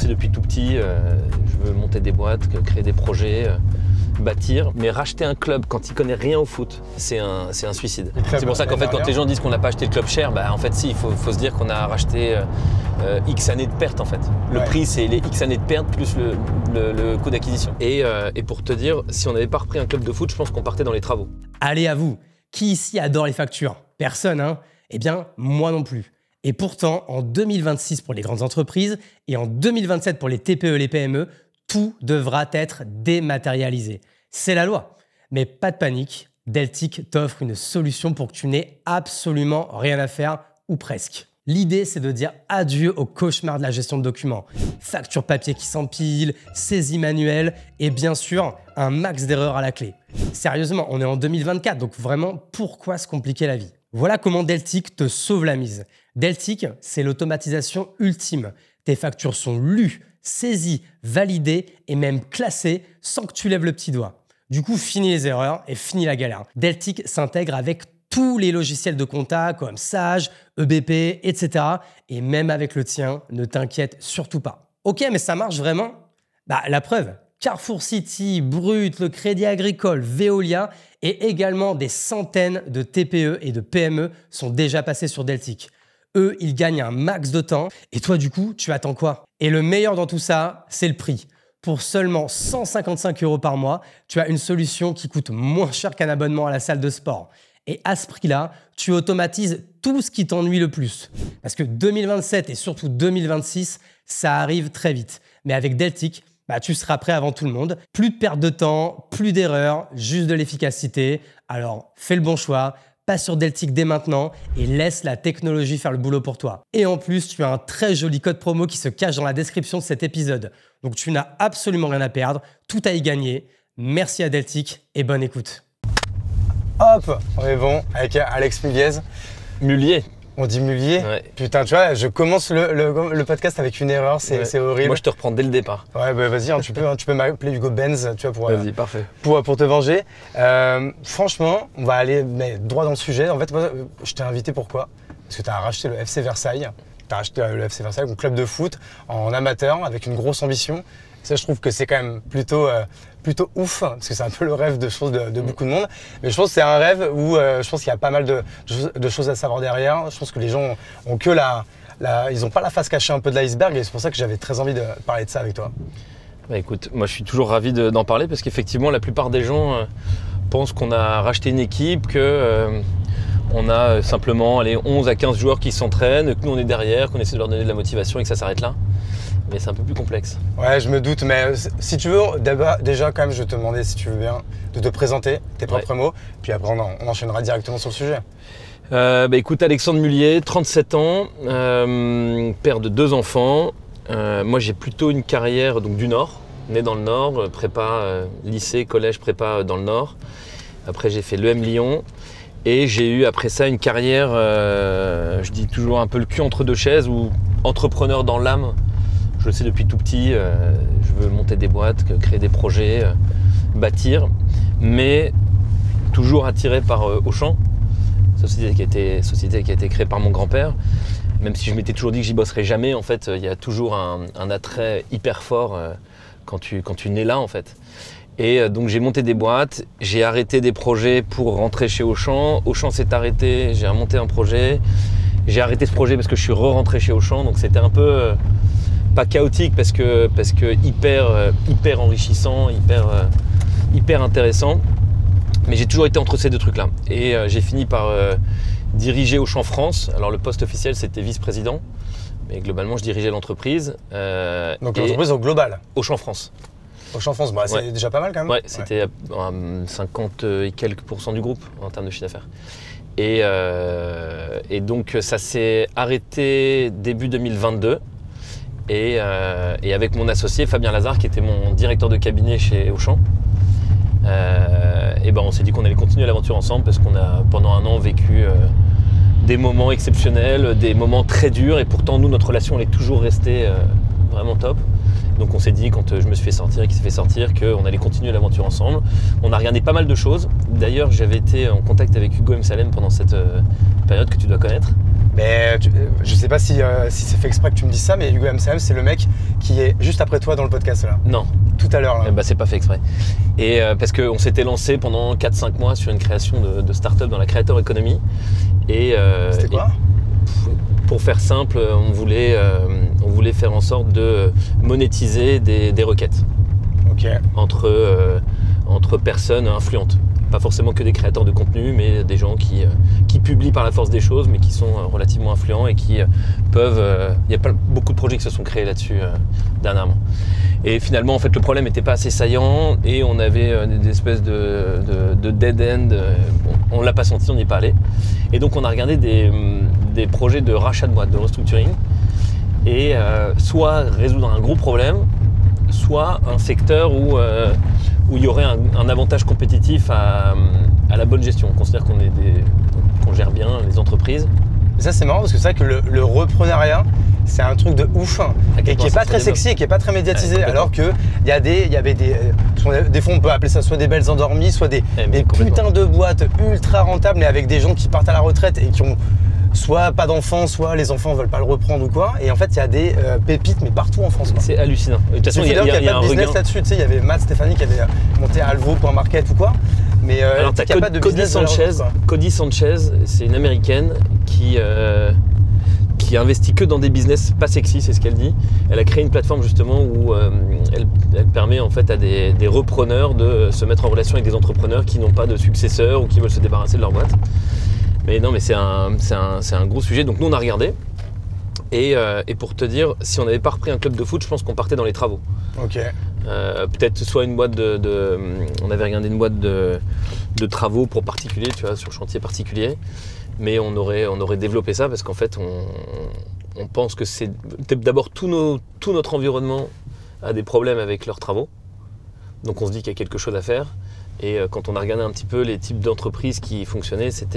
sais depuis tout petit, je veux monter des boîtes, créer des projets, bâtir. Mais racheter un club quand il connaît rien au foot, c'est un suicide. C'est pour ça qu'en fait, quand les gens disent qu'on n'a pas acheté le club cher, bah en fait si, il faut se dire qu'on a racheté X années de perte en fait. Le prix, c'est les X années de perte plus le coût d'acquisition. Et pour te dire, si on n'avait pas repris un club de foot, je pense qu'on partait dans les travaux. Allez, à vous. Qui ici adore les factures? Personne, hein? Eh bien, moi non plus. Et pourtant, en 2026 pour les grandes entreprises et en 2027 pour les TPE et les PME, tout devra être dématérialisé. C'est la loi. Mais pas de panique, Deltic t'offre une solution pour que tu n'aies absolument rien à faire, ou presque. L'idée, c'est de dire adieu au cauchemar de la gestion de documents. Factures papier qui s'empilent, saisies manuelles et bien sûr, un max d'erreurs à la clé. Sérieusement, on est en 2024, donc vraiment, pourquoi se compliquer la vie? Voilà comment Deltic te sauve la mise. Deltic, c'est l'automatisation ultime. Tes factures sont lues, saisies, validées et même classées sans que tu lèves le petit doigt. Du coup, fini les erreurs et fini la galère. Deltic s'intègre avec tous les logiciels de compta comme Sage, EBP, etc. Et même avec le tien, ne t'inquiète surtout pas. Ok, mais ça marche vraiment? Bah, la preuve, Carrefour City, Brut, le Crédit Agricole, Veolia et également des centaines de TPE et de PME sont déjà passés sur Deltic. Eux, ils gagnent un max de temps. Et toi, du coup, tu attends quoi? Et le meilleur dans tout ça, c'est le prix. Pour seulement 155 € par mois, tu as une solution qui coûte moins cher qu'un abonnement à la salle de sport. Et à ce prix-là, tu automatises tout ce qui t'ennuie le plus. Parce que 2027 et surtout 2026, ça arrive très vite. Mais avec Deltic, bah, tu seras prêt avant tout le monde. Plus de perte de temps, plus d'erreurs, juste de l'efficacité. Alors, fais le bon choix. Passe sur Deltic dès maintenant et laisse la technologie faire le boulot pour toi. Et en plus, tu as un très joli code promo qui se cache dans la description de cet épisode. Donc tu n'as absolument rien à perdre, tout à y gagner. Merci à Deltic et bonne écoute. Hop, on est bon avec Alex Muliez. Mulier. On dit Mulier? Ouais. Putain, tu vois, je commence le podcast avec une erreur, c'est horrible. Moi, je te reprends dès le départ. Ouais, bah vas-y, hein, tu peux m'appeler Hugo Benz, tu vois, Vas-y, parfait. pour te venger. Franchement, on va aller droit dans le sujet. En fait, moi, je t'ai invité pourquoi? Parce que tu as racheté le FC Versailles. Tu as racheté le FC Versailles, un club de foot en amateur avec une grosse ambition. Ça, je trouve que c'est quand même plutôt ouf, parce que c'est un peu le rêve de beaucoup de monde. Mais je pense que c'est un rêve où je pense qu'il y a pas mal de choses à savoir derrière. Je pense que les gens ont que ils n'ont pas la face cachée un peu de l'iceberg, et c'est pour ça que j'avais très envie de parler de ça avec toi. Bah écoute, moi je suis toujours ravi d'en parler, parce qu'effectivement la plupart des gens pensent qu'on a racheté une équipe, qu'on a simplement 11 à 15 joueurs qui s'entraînent, que nous on est derrière, qu'on essaie de leur donner de la motivation et que ça s'arrête là. Mais c'est un peu plus complexe. Ouais, je me doute, mais si tu veux, déjà quand même, je vais te demander, si tu veux bien, de te présenter, tes propres mots, puis après on enchaînera directement sur le sujet. Écoute, Alexandre Mulier, 37 ans, père de 2 enfants. Moi j'ai plutôt une carrière donc, du Nord, né dans le Nord, prépa, lycée, collège, prépa dans le Nord. Après j'ai fait l'EM Lyon et j'ai eu après ça une carrière, je dis toujours un peu le cul entre deux chaises, ou entrepreneur dans l'âme. Je le sais depuis tout petit, je veux monter des boîtes, créer des projets, bâtir, mais toujours attiré par Auchan, société qui a été créée par mon grand-père. Même si je m'étais toujours dit que j'y bosserais jamais, en fait, il y a toujours un attrait hyper fort quand tu nais là, en fait. Et donc j'ai monté des boîtes, j'ai arrêté des projets pour rentrer chez Auchan. Auchan s'est arrêté, j'ai remonté un projet. J'ai arrêté ce projet parce que je suis re-rentré chez Auchan, donc c'était un peu... pas chaotique parce que hyper enrichissant, hyper intéressant. Mais j'ai toujours été entre ces deux trucs-là. Et j'ai fini par diriger Auchan France. Alors le poste officiel, c'était vice-président. Mais globalement, je dirigeais l'entreprise. Donc l'entreprise au global? Auchan France. Auchan France, bah, c'est déjà pas mal quand même. Ouais, c'était 50 et quelques % du groupe en termes de chiffre d'affaires. Et donc ça s'est arrêté début 2022. Et avec mon associé Fabien Lazare, qui était mon directeur de cabinet chez Auchan, on s'est dit qu'on allait continuer l'aventure ensemble, parce qu'on a pendant un an vécu des moments exceptionnels, des moments très durs, et pourtant nous, notre relation elle est toujours restée vraiment top. Donc on s'est dit, quand je me suis fait sortir et qu'il s'est fait sortir, qu'on allait continuer l'aventure ensemble. On a regardé pas mal de choses. D'ailleurs, j'avais été en contact avec Hugo M. Salem pendant cette période que tu dois connaître. Mais je sais pas si c'est fait exprès que tu me dis ça, mais Hugo MCM, c'est le mec qui est juste après toi dans le podcast là. Non. Tout à l'heure là. Bah, c'est pas fait exprès. Et parce qu'on s'était lancé pendant 4-5 mois sur une création de start-up dans la creator economy. C'était quoi ? Pour faire simple, on voulait faire en sorte de monétiser des requêtes entre personnes influentes. Pas forcément que des créateurs de contenu, mais des gens qui publient par la force des choses, mais qui sont relativement influents et qui peuvent... Il y a pas beaucoup de projets qui se sont créés là-dessus dernièrement. Et finalement, en fait, le problème n'était pas assez saillant et on avait des espèces de dead end. On ne l'a pas senti, on n'y est pas allé. Et donc, on a regardé des projets de rachat de boîtes, de restructuring, et soit résoudre un gros problème, soit un secteur où il y aurait un avantage compétitif à la bonne gestion. On considère qu'on gère bien les entreprises. Et ça c'est marrant parce que c'est vrai que le repreneuriat c'est un truc de ouf et qui est pas très sexy et qui est pas très médiatisé, alors que il y avait des fois on peut appeler ça soit des belles endormies, soit des putains de boîtes ultra rentables mais avec des gens qui partent à la retraite et qui ont soit pas d'enfants, soit les enfants veulent pas le reprendre ou quoi. Et en fait, il y a des pépites, mais partout en France. C'est hallucinant. De toute façon, il y a pas de business là-dessus. Tu sais, il y avait Matt Stéphanie qui avait monté Alvo.market ou quoi. Mais alors, il n'y a pas de business. Cody Sanchez, c'est une américaine qui investit que dans des business pas sexy, c'est ce qu'elle dit. Elle a créé une plateforme justement où elle permet en fait à des repreneurs de se mettre en relation avec des entrepreneurs qui n'ont pas de successeurs ou qui veulent se débarrasser de leur boîte. Mais non, mais c'est un gros sujet. Donc nous, on a regardé. Et pour te dire, si on n'avait pas repris un club de foot, je pense qu'on partait dans les travaux. Ok. Peut-être soit une boîte on avait regardé une boîte de travaux pour particuliers, tu vois, sur chantier particulier. Mais on aurait développé ça parce qu'en fait, on pense que c'est d'abord tout notre environnement a des problèmes avec leurs travaux. Donc on se dit qu'il y a quelque chose à faire. Et quand on a regardé un petit peu les types d'entreprises qui fonctionnaient, c'est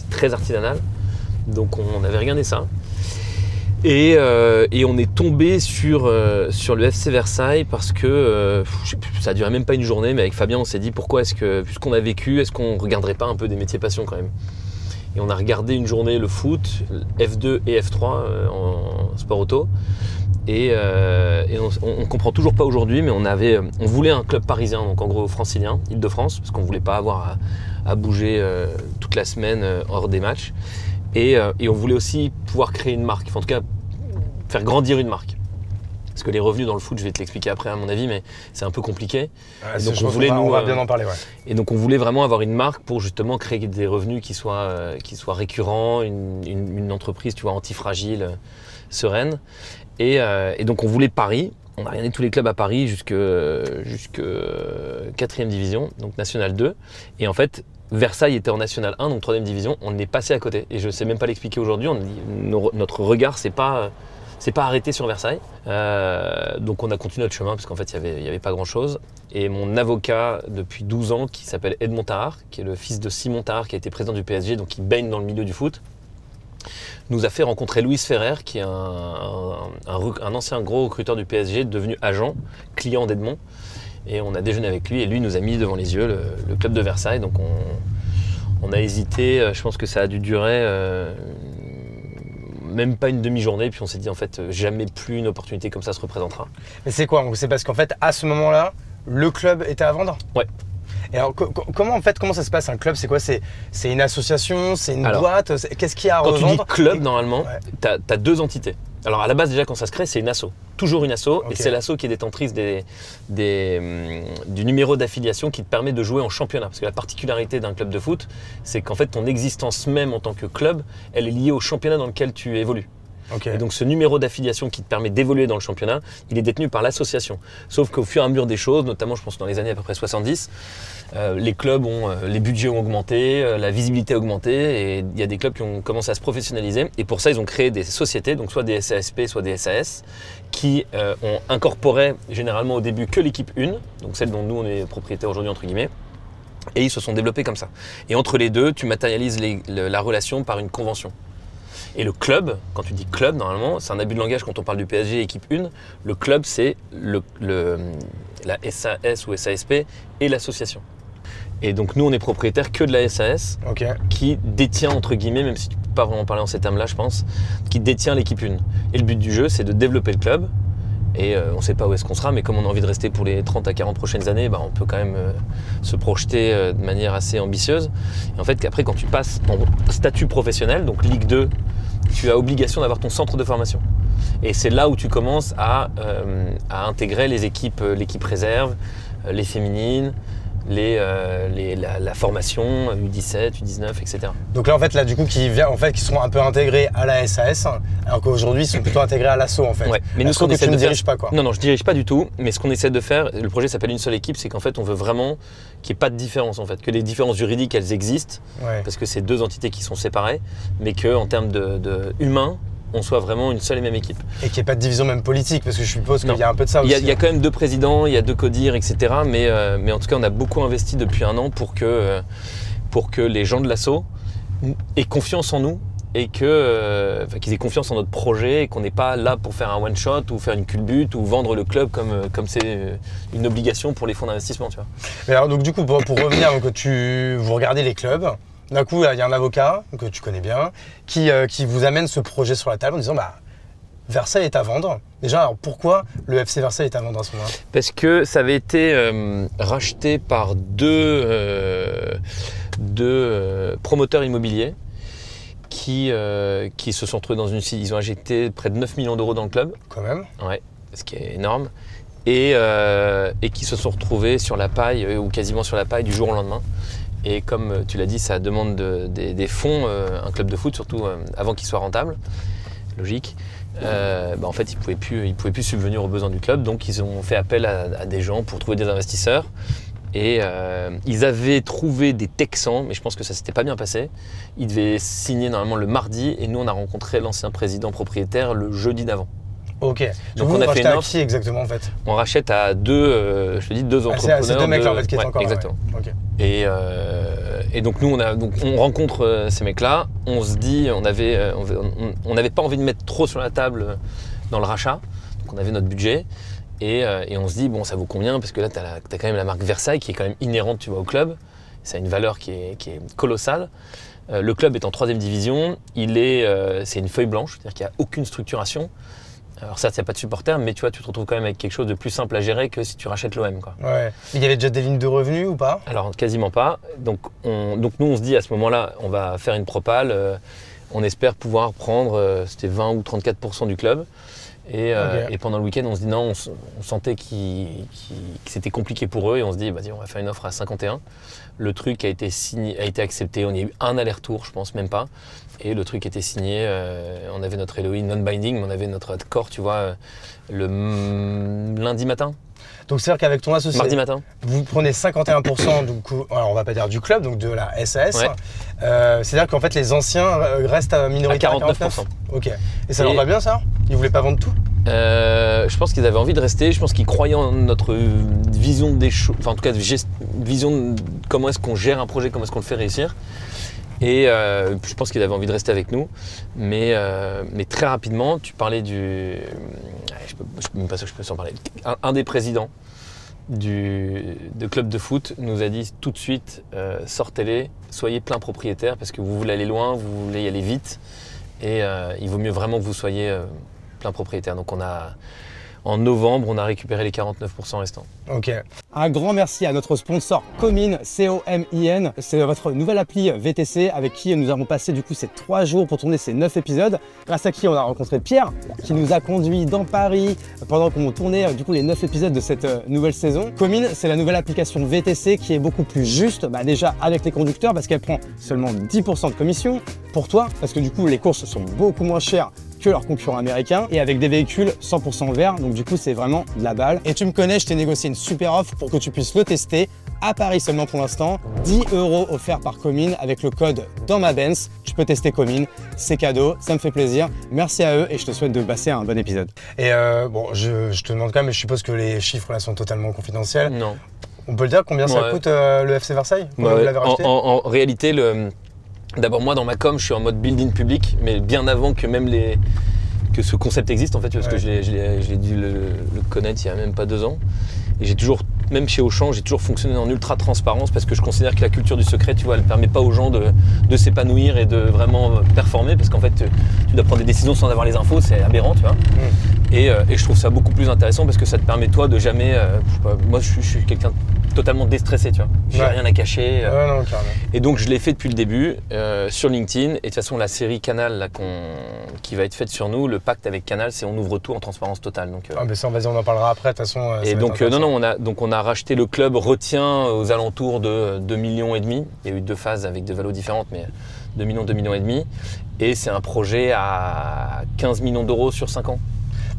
très artisanal. Donc on avait regardé ça. Et on est tombé sur le FC Versailles parce que ça a duré même pas une journée, mais avec Fabien on s'est dit pourquoi est-ce que, puisqu'on a vécu, est-ce qu'on regarderait pas un peu des métiers passion quand même. Et on a regardé une journée le foot, F2 et F3 en sport auto. Et on comprend toujours pas aujourd'hui, mais on voulait un club parisien, donc en gros francilien, Île-de-France, parce qu'on voulait pas avoir à bouger toute la semaine hors des matchs. Et on voulait aussi pouvoir créer une marque, enfin, en tout cas faire grandir une marque. Parce que les revenus dans le foot, je vais te l'expliquer après à mon avis, mais c'est un peu compliqué. Ouais, donc on va bien en parler. Ouais. Et donc on voulait vraiment avoir une marque pour justement créer des revenus qui soient récurrents, une entreprise, tu vois, antifragile, sereine. Et donc on voulait Paris. On a regardé tous les clubs à Paris jusque 4e division, donc National 2. Et en fait, Versailles était en National 1, donc 3e division. On est passé à côté. Et je ne sais même pas l'expliquer aujourd'hui. Notre regard, c'est pas arrêté sur Versailles. Donc on a continué notre chemin parce qu'en fait, il n'y avait pas grand-chose. Et mon avocat depuis 12 ans, qui s'appelle Edmond Tahar, qui est le fils de Simon Tahar, qui a été président du PSG, donc qui baigne dans le milieu du foot, nous a fait rencontrer Louis Ferrer, qui est un ancien gros recruteur du PSG, devenu agent, client d'Edmond. Et on a déjeuné avec lui et lui nous a mis devant les yeux le club de Versailles. Donc on a hésité, je pense que ça a dû durer même pas une demi-journée. Puis on s'est dit en fait jamais plus une opportunité comme ça se représentera. Mais c'est quoi? C'est parce qu'en fait à ce moment-là, le club était à vendre? Ouais. Et alors comment ça se passe un club? C'est quoi? C'est une association? C'est une boîte? Qu'est-ce qu'il y a à revendre? Quand tu dis club, normalement, ouais, tu as deux entités. Alors à la base déjà quand ça se crée, c'est une asso. Toujours une asso, okay. Et c'est l'asso qui est détentrice du numéro d'affiliation qui te permet de jouer en championnat. Parce que la particularité d'un club de foot, c'est qu'en fait ton existence même en tant que club, elle est liée au championnat dans lequel tu évolues. Okay. Et donc ce numéro d'affiliation qui te permet d'évoluer dans le championnat, il est détenu par l'association. Sauf qu'au fur et à mesure des choses, notamment je pense dans les années à peu près 70, les clubs les budgets ont augmenté, la visibilité a augmenté et il y a des clubs qui ont commencé à se professionnaliser. Et pour ça, ils ont créé des sociétés, donc soit des SASP, soit des SAS, qui ont incorporé généralement au début que l'équipe 1, donc celle dont nous on est propriétaire aujourd'hui entre guillemets. Et ils se sont développés comme ça. Et entre les deux, tu matérialises la relation par une convention. Et le club, quand tu dis club, normalement, c'est un abus de langage quand on parle du PSG équipe 1. Le club, c'est la SAS ou SASP et l'association. Et donc nous, on est propriétaire que de la SAS, Ok. qui détient, entre guillemets, même si tu ne peux pas vraiment parler en ces termes-là, je pense, qui détient l'équipe 1. Et le but du jeu, c'est de développer le club. Et on ne sait pas où est-ce qu'on sera, mais comme on a envie de rester pour les 30 à 40 prochaines années, on peut quand même se projeter de manière assez ambitieuse. Et en fait, après, quand tu passes ton statut professionnel, donc Ligue 2, tu as obligation d'avoir ton centre de formation. Et c'est là où tu commences à intégrer les équipes, l'équipe réserve, les féminines, la formation U17, U19, etc. Donc là, en fait, du coup, qui sont un peu intégrés à la SAS, alors qu'aujourd'hui, ils sont plutôt intégrés à l'assaut, en fait. Ouais. Mais nous, ce qu'on que essaie tu ne de faire, diriges pas, quoi. Non, je dirige pas du tout. Mais ce qu'on essaie de faire, le projet s'appelle Une seule équipe, c'est qu'en fait, on veut vraiment qu'il n'y ait pas de différence, en fait, que les différences juridiques, elles existent, Ouais. parce que c'est deux entités qui sont séparées, mais qu'en termes de humains, on soit vraiment une seule et même équipe. Et qu'il n'y ait pas de division même politique, parce que je suppose qu'il Non. y a un peu de ça aussi. Il y a quand même 2 présidents, il y a 2 CODIR, etc. Mais en tout cas, on a beaucoup investi depuis 1 an pour que les gens de l'assaut aient confiance en nous et qu'ils aient confiance en notre projet et qu'on n'est pas là pour faire un one-shot ou faire une culbute ou vendre le club comme c'est une obligation pour les fonds d'investissement. Tu vois. Mais alors, donc, du coup, pour revenir, donc, vous regardez les clubs. D'un coup, il y a un avocat que tu connais bien qui vous amène ce projet sur la table en disant Versailles est à vendre. Déjà, alors pourquoi le FC Versailles est à vendre à ce moment-là? Parce que ça avait été racheté par deux promoteurs immobiliers qui se sont retrouvés dans une... Ils ont injecté près de 9 millions d'euros dans le club. Quand même. Ouais, ce qui est énorme. Et qui se sont retrouvés sur la paille, ou quasiment sur la paille, du jour au lendemain. Et comme tu l'as dit, ça demande des fonds, un club de foot, surtout avant qu'il soit rentable, logique. En fait, ils pouvaient plus subvenir aux besoins du club, donc ils ont fait appel à des gens pour trouver des investisseurs. Et ils avaient trouvé des Texans, mais je pense que ça s'était pas bien passé. Ils devaient signer normalement le mardi, et nous on a rencontré l'ancien président propriétaire le jeudi d'avant. Ok. Donc vous on a fait une à offre. qui exactement en fait? On rachète à deux entrepreneurs. C'est 2 mecs là en fait qui étaient encore là. Exactement. Ouais. Ok. Et donc nous on rencontre ces mecs-là. On se dit, on n'avait pas envie de mettre trop sur la table dans le rachat. Donc on avait notre budget et on se dit bon, ça vaut combien? Parce que là t'as quand même la marque Versailles qui est quand même inhérente, tu vois, au club. Ça a une valeur qui est colossale. Le club est en 3e division. C'est une feuille blanche, c'est-à-dire qu'il n'y a aucune structuration. Alors certes, il n'y a pas de supporters, mais tu vois, tu te retrouves quand même avec quelque chose de plus simple à gérer que si tu rachètes l'OM, quoi. Ouais. Il y avait déjà des lignes de revenus ou pas? Alors quasiment pas. Donc nous, on se dit à ce moment-là, on va faire une propale. On espère pouvoir prendre, c'était 20 ou 34% du club. Et pendant le week-end, on se dit non, on sentait que c'était compliqué pour eux et on se dit, vas-y, on va faire une offre à 51. Le truc a été signé, a été accepté. On y a eu un aller-retour, je pense, même pas. Et le truc était signé. On avait notre LOI non-binding, mais on avait notre accord, tu vois, le lundi matin. Donc c'est-à-dire qu'avec ton associé, Mardi matin. vous prenez 51% du coup, alors on va pas dire du club, donc de la SAS. Ouais. C'est-à-dire qu'en fait les anciens restent à minorité À 49%. Ok. Et ça leur va bien ça? Ils voulaient pas vendre tout? Je pense qu'ils avaient envie de rester. Je pense qu'ils croyaient en notre vision des choses, enfin en tout cas vision de comment est-ce qu'on gère un projet, comment est-ce qu'on le fait réussir. Et je pense qu'ils avaient envie de rester avec nous. Mais très rapidement, tu parlais du... Je peux même pas sûr que je peux s'en parler. Un des présidents de club de foot nous a dit tout de suite, sortez-les, soyez plein propriétaire parce que vous voulez aller loin, vous voulez y aller vite. Et il vaut mieux vraiment que vous soyez plein propriétaire. Donc en novembre, on a récupéré les 49% restants. Ok. Un grand merci à notre sponsor Comin, C-O-M-I-N. C'est votre nouvelle appli VTC avec qui nous avons passé du coup ces 3 jours pour tourner ces 9 épisodes. Grâce à qui on a rencontré Pierre qui nous a conduit dans Paris pendant qu'on tournait du coup les 9 épisodes de cette nouvelle saison. Comin, c'est la nouvelle application VTC qui est beaucoup plus juste déjà avec les conducteurs parce qu'elle prend seulement 10% de commission pour toi parce que du coup les courses sont beaucoup moins chères que leurs concurrents américains et avec des véhicules 100% verts, donc du coup c'est vraiment de la balle. Et tu me connais, je t'ai négocié une super offre pour que tu puisses le tester à Paris seulement pour l'instant. 10 € offerts par Comin avec le code dans ma Benz. Tu peux tester Comin, c'est cadeau, ça me fait plaisir. Merci à eux et je te souhaite de passer un bon épisode. Et bon, je te demande quand même, mais je suppose que les chiffres là sont totalement confidentiels. Non. On peut le dire combien ça coûte le FC Versailles? Vous l'avez racheté? En réalité, d'abord moi dans ma com, je suis en mode building public, mais bien avant que même que ce concept existe en fait, parce que j'ai dû le connaître il y a même pas 2 ans. Et j'ai toujours même chez Auchan, j'ai toujours fonctionné en ultra transparence parce que je considère que la culture du secret, tu vois, elle permet pas aux gens de s'épanouir et de vraiment performer parce qu'en fait, tu dois prendre des décisions sans avoir les infos, c'est aberrant, tu vois. Et je trouve ça beaucoup plus intéressant parce que ça te permet toi de jamais, je sais pas, moi je suis quelqu'un totalement déstressé, tu vois. J'ai rien à cacher. Ouais, non, carrément. Et donc je l'ai fait depuis le début sur LinkedIn. Et de toute façon, la série Canal là, qui va être faite sur nous, le pacte avec Canal, c'est on ouvre tout en transparence totale. Donc, mais ça, vas-y, on en parlera après. De toute façon. Et donc on a racheté le club retient aux alentours de 2,5 millions. Il y a eu 2 phases avec des valos différentes, mais 2 millions, 2,5 millions. Et c'est un projet à 15 millions d'euros sur 5 ans.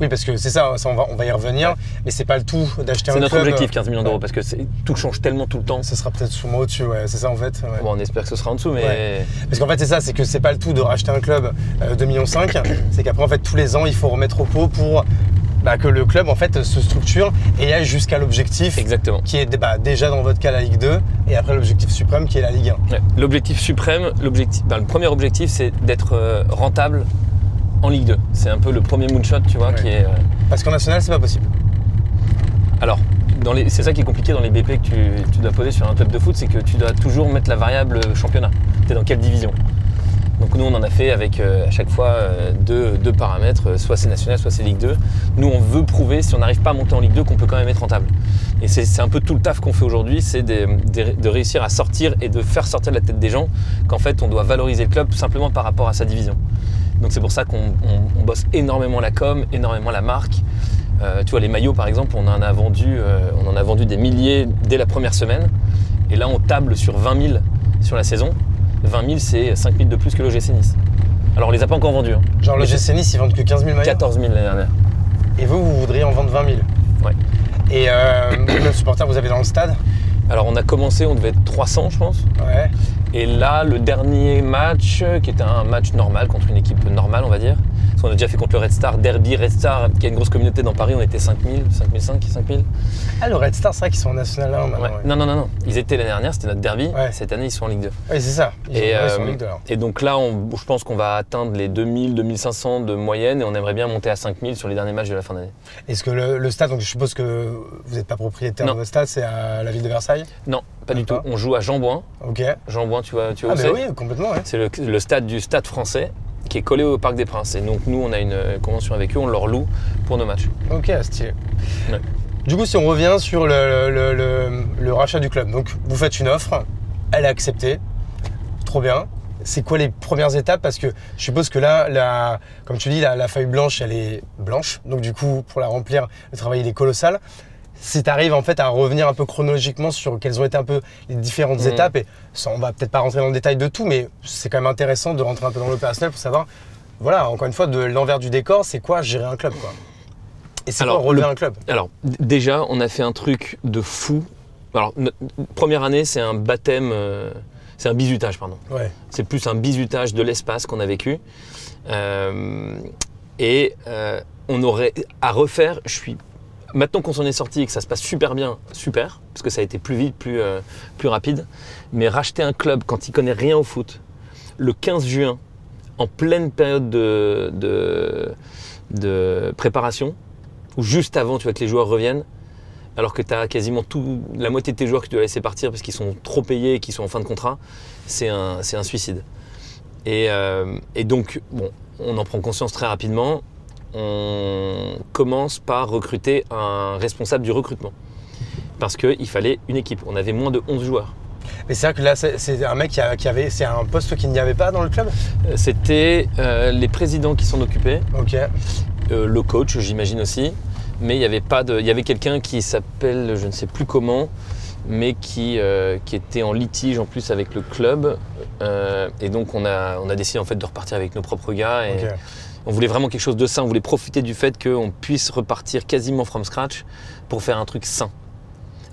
Oui, parce que c'est ça, on va y revenir, mais c'est pas le tout d'acheter un club. C'est notre objectif, 15 millions d'euros, parce que tout change tellement tout le temps. Ce sera peut-être sûrement au-dessus, ouais, c'est ça en fait. Ouais. Bon, on espère que ce sera en dessous, mais... Ouais. Parce qu'en fait, c'est ça, c'est que c'est pas le tout de racheter un club 2,5 millions, c'est qu'après, en fait, tous les ans, il faut remettre au pot pour que le club, en fait, se structure et aille jusqu'à l'objectif. Exactement. Qui est déjà dans votre cas la Ligue 2, et après l'objectif suprême qui est la Ligue 1. Ouais. L'objectif suprême, le premier objectif, c'est d'être rentable en Ligue 2. C'est un peu le premier moonshot, tu vois, qui est... Parce qu'en national, c'est pas possible. Alors, c'est ça qui est compliqué dans les BP que tu dois poser sur un club de foot, c'est que tu dois toujours mettre la variable championnat. Tu es dans quelle division? Donc nous, on en a fait avec à chaque fois deux paramètres, soit c'est national, soit c'est Ligue 2. Nous, on veut prouver, si on n'arrive pas à monter en Ligue 2, qu'on peut quand même être rentable. Et c'est un peu tout le taf qu'on fait aujourd'hui, c'est de réussir à sortir et de faire sortir de la tête des gens qu'en fait, on doit valoriser le club simplement par rapport à sa division. Donc c'est pour ça qu'on bosse énormément la com, énormément la marque. Tu vois, les maillots par exemple, on en a vendu des milliers dès la première semaine. Et là on table sur 20 000 sur la saison. 20 000 c'est 5 000 de plus que l'OGC Nice. Alors on les a pas encore vendus. Hein. Genre l'OGC Nice ils vendent que 15 000 maillots? 14 000 l'année dernière. Et vous voudriez en vendre 20 000? Ouais. Et combien de supporters vous avez dans le stade? Alors on a commencé, on devait être 300 je pense. Ouais. Et là, le dernier match, qui était un match normal, contre une équipe normale, on va dire, parce qu'on a déjà fait contre le Red Star, Derby, Red Star, qui a une grosse communauté dans Paris, on était 5000, 5000. Ah, le Red Star, c'est vrai qu'ils sont en National 1 maintenant. Ouais. Ouais. Non. Ils étaient l'année dernière, c'était notre Derby. Ouais. Cette année, ils sont en Ligue 2. Oui, c'est ça. Ils sont en Ligue 2. Alors. Et donc là, je pense qu'on va atteindre les 2000, 2500 de moyenne et on aimerait bien monter à 5000 sur les derniers matchs de la fin d'année. Est-ce que le stade, donc je suppose que vous n'êtes pas propriétaire de votre stade, c'est à la ville de Versailles? Non, pas du tout. On joue à Jean-Bouin. Ok. Jean-Bouin, tu vois où c'est? Oui, complètement. Ouais. C'est le stade du Stade français qui est collé au Parc des Princes. Et donc nous, on a une convention avec eux, on leur loue pour nos matchs. Ok, stylé. Ouais. Du coup, si on revient sur le rachat du club, donc vous faites une offre, elle est acceptée, trop bien. C'est quoi les premières étapes? Parce que je suppose que là, comme tu dis, la feuille blanche, elle est blanche. Donc du coup, pour la remplir, le travail il est colossal. Si tu arrives en fait à revenir un peu chronologiquement sur quelles ont été un peu les différentes étapes, et on va peut-être pas rentrer dans le détail de tout, mais c'est quand même intéressant de rentrer un peu dans l'opérationnel pour savoir, voilà, encore une fois, de l'envers du décor, c'est quoi gérer un club, quoi. Et c'est quoi relever un club? Alors déjà, on a fait un truc de fou. Alors notre première année, c'est un baptême, c'est un bizutage, pardon. Ouais. C'est plus un bizutage de l'espace qu'on a vécu. On aurait à refaire, maintenant qu'on s'en est sorti et que ça se passe super bien, super, parce que ça a été plus vite, plus rapide, mais racheter un club quand il connaît rien au foot, le 15 juin, en pleine période de préparation, ou juste avant, tu vois, que les joueurs reviennent, alors que tu as quasiment la moitié de tes joueurs que tu dois laisser partir parce qu'ils sont trop payés et qu'ils sont en fin de contrat, c'est un suicide. Et donc, bon, on en prend conscience très rapidement. On commence par recruter un responsable du recrutement. Parce qu'il fallait une équipe. On avait moins de 11 joueurs. Mais c'est vrai que là, c'est un mec qui avait... C'est un poste qu'il n'y avait pas dans le club? C'était les présidents qui s'en occupaient. Ok. Le coach, j'imagine aussi. Mais il y avait quelqu'un qui s'appelle, je ne sais plus comment, mais qui était en litige en plus avec le club. Et donc on a décidé en fait de repartir avec nos propres gars. Et on voulait vraiment quelque chose de sain. On voulait profiter du fait qu'on puisse repartir quasiment from scratch pour faire un truc sain,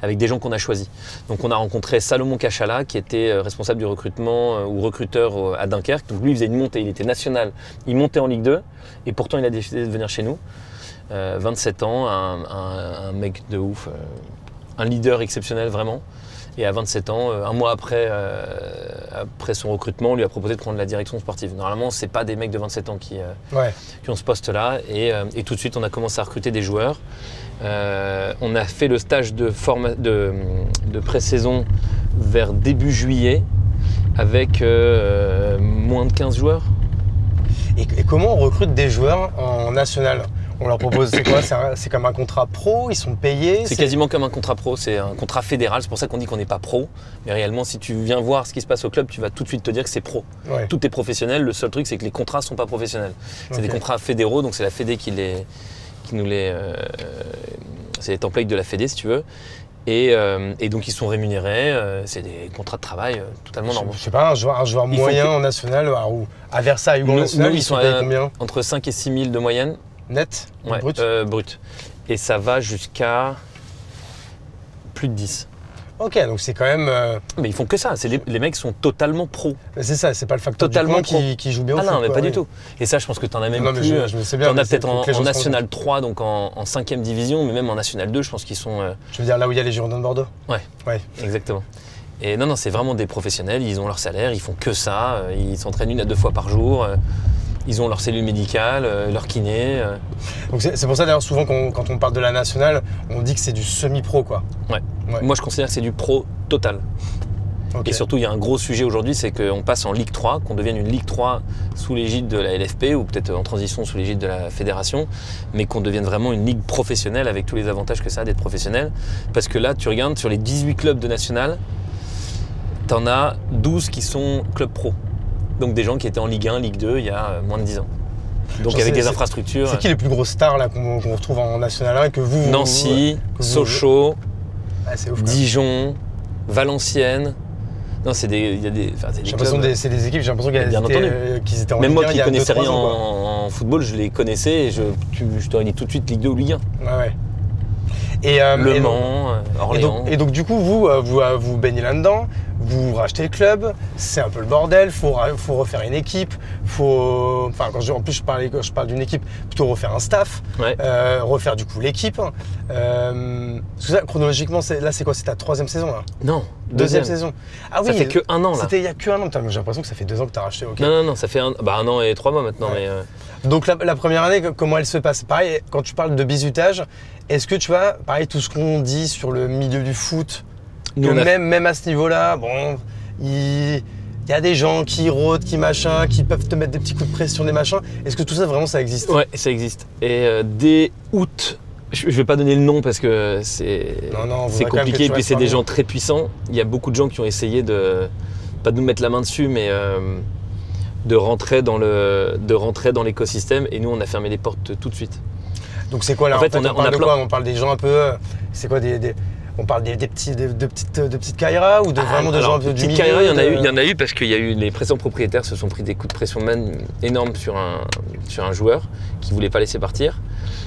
avec des gens qu'on a choisis. Donc on a rencontré Salomon Kachala, qui était responsable du recrutement ou recruteur à Dunkerque. Donc lui, il faisait une montée, il était national, il montait en Ligue 2, et pourtant il a décidé de venir chez nous. 27 ans, un mec de ouf, un leader exceptionnel vraiment. Et à 27 ans, un mois après son recrutement, on lui a proposé de prendre la direction sportive. Normalement, ce n'est pas des mecs de 27 ans qui ont ce poste-là. Et tout de suite, on a commencé à recruter des joueurs. On a fait le stage de pré-saison vers début juillet avec moins de 15 joueurs. Et comment on recrute des joueurs en national? On leur propose, c'est quoi? C'est comme un contrat pro, ils sont payés? C'est quasiment comme un contrat pro, c'est un contrat fédéral, c'est pour ça qu'on dit qu'on n'est pas pro. Mais réellement, si tu viens voir ce qui se passe au club, tu vas tout de suite te dire que c'est pro. Ouais. Tout est professionnel, le seul truc c'est que les contrats ne sont pas professionnels. C'est des contrats fédéraux, donc c'est la Fédé qui nous les... c'est les templates de la Fédé si tu veux. Et donc ils sont rémunérés, c'est des contrats de travail totalement normaux. Je sais pas, un joueur moyen en national, ou à Versailles ou en national, ils sont payés combien? Entre 5 et 6 000 de moyenne. Net? Ouais, brut? Brut. Et ça va jusqu'à plus de 10. Ok, donc c'est quand même... Mais ils font que ça, les mecs sont totalement pros. C'est ça, c'est pas le facteur totalement du coin qui joue bien au Ah non, foot, mais quoi, pas ouais. du tout. Et ça, je pense que tu en as même Non, mais plus. je le sais bien, Tu en as mais peut-être faut que les en gens se National 3, donc en 5e division, mais même en National 2, je pense qu'ils sont... Je veux dire, là où il y a les Girondins de Bordeaux? Ouais, exactement. Et non, c'est vraiment des professionnels, ils ont leur salaire, ils font que ça, ils s'entraînent 1 à 2 fois par jour. Ils ont leur cellule médicale, leur kiné. Donc c'est pour ça d'ailleurs souvent quand on parle de la nationale, on dit que c'est du semi-pro quoi. Ouais. Moi je considère que c'est du pro total. Okay. Et surtout il y a un gros sujet aujourd'hui, c'est qu'on passe en Ligue 3, qu'on devienne une Ligue 3 sous l'égide de la LFP ou peut-être en transition sous l'égide de la fédération, mais qu'on devienne vraiment une ligue professionnelle avec tous les avantages que ça a d'être professionnel. Parce que là tu regardes sur les 18 clubs de national, t'en as 12 qui sont clubs pro. Donc des gens qui étaient en Ligue 1, Ligue 2 il y a moins de 10 ans. Donc avec des infrastructures. C'est qui les plus grosses stars là qu'on retrouve en National 1 et que vous... Nancy, Sochaux, ouf, Dijon, Valenciennes. Non, c'est des... J'ai l'impression que c'est des équipes, j'ai l'impression qu'ils étaient en Même Ligue 1 moi qui ne connaissais rien ans, en football, je les connaissais et je t'aurais dit tout de suite Ligue 2 ou Ligue 1. Ouais. Le Mans, Orléans. Et donc du coup, vous baignez là-dedans, vous rachetez le club, c'est un peu le bordel, faut refaire une équipe, en plus je parle d'une équipe, plutôt refaire un staff, refaire du coup l'équipe. Chronologiquement, là c'est quoi? C'est ta 3e saison là? Non, deuxième saison. Ah oui, ça fait que 1 an là. C'était il y a que 1 an, j'ai l'impression que ça fait 2 ans que tu as racheté. Okay. Non, ça fait 1 an et 3 mois maintenant. Ouais. Mais Donc la première année, comment elle se passe? Pareil, quand tu parles de bizutage, est-ce que tu vois, pareil, tout ce qu'on dit sur le milieu du foot, même à ce niveau-là, bon, il y a des gens qui rôdent, qui machin, qui peuvent te mettre des petits coups de pression, des machins. Est-ce que tout ça, vraiment, ça existe? Ouais, ça existe. Et dès août, je vais pas donner le nom parce que c'est compliqué et puis c'est des gens très puissants. Il y a beaucoup de gens qui ont essayé pas de nous mettre la main dessus, mais de rentrer dans l'écosystème et nous, on a fermé les portes tout de suite. Donc c'est quoi là? En fait, on parle des gens un peu... C'est quoi on parle de petites Kaira ou vraiment de gens un peu du milieu? Kaira, il y en a eu parce qu'il y a eu les précédents propriétaires se sont pris des coups de pression énormes sur un joueur qui ne voulait pas laisser partir.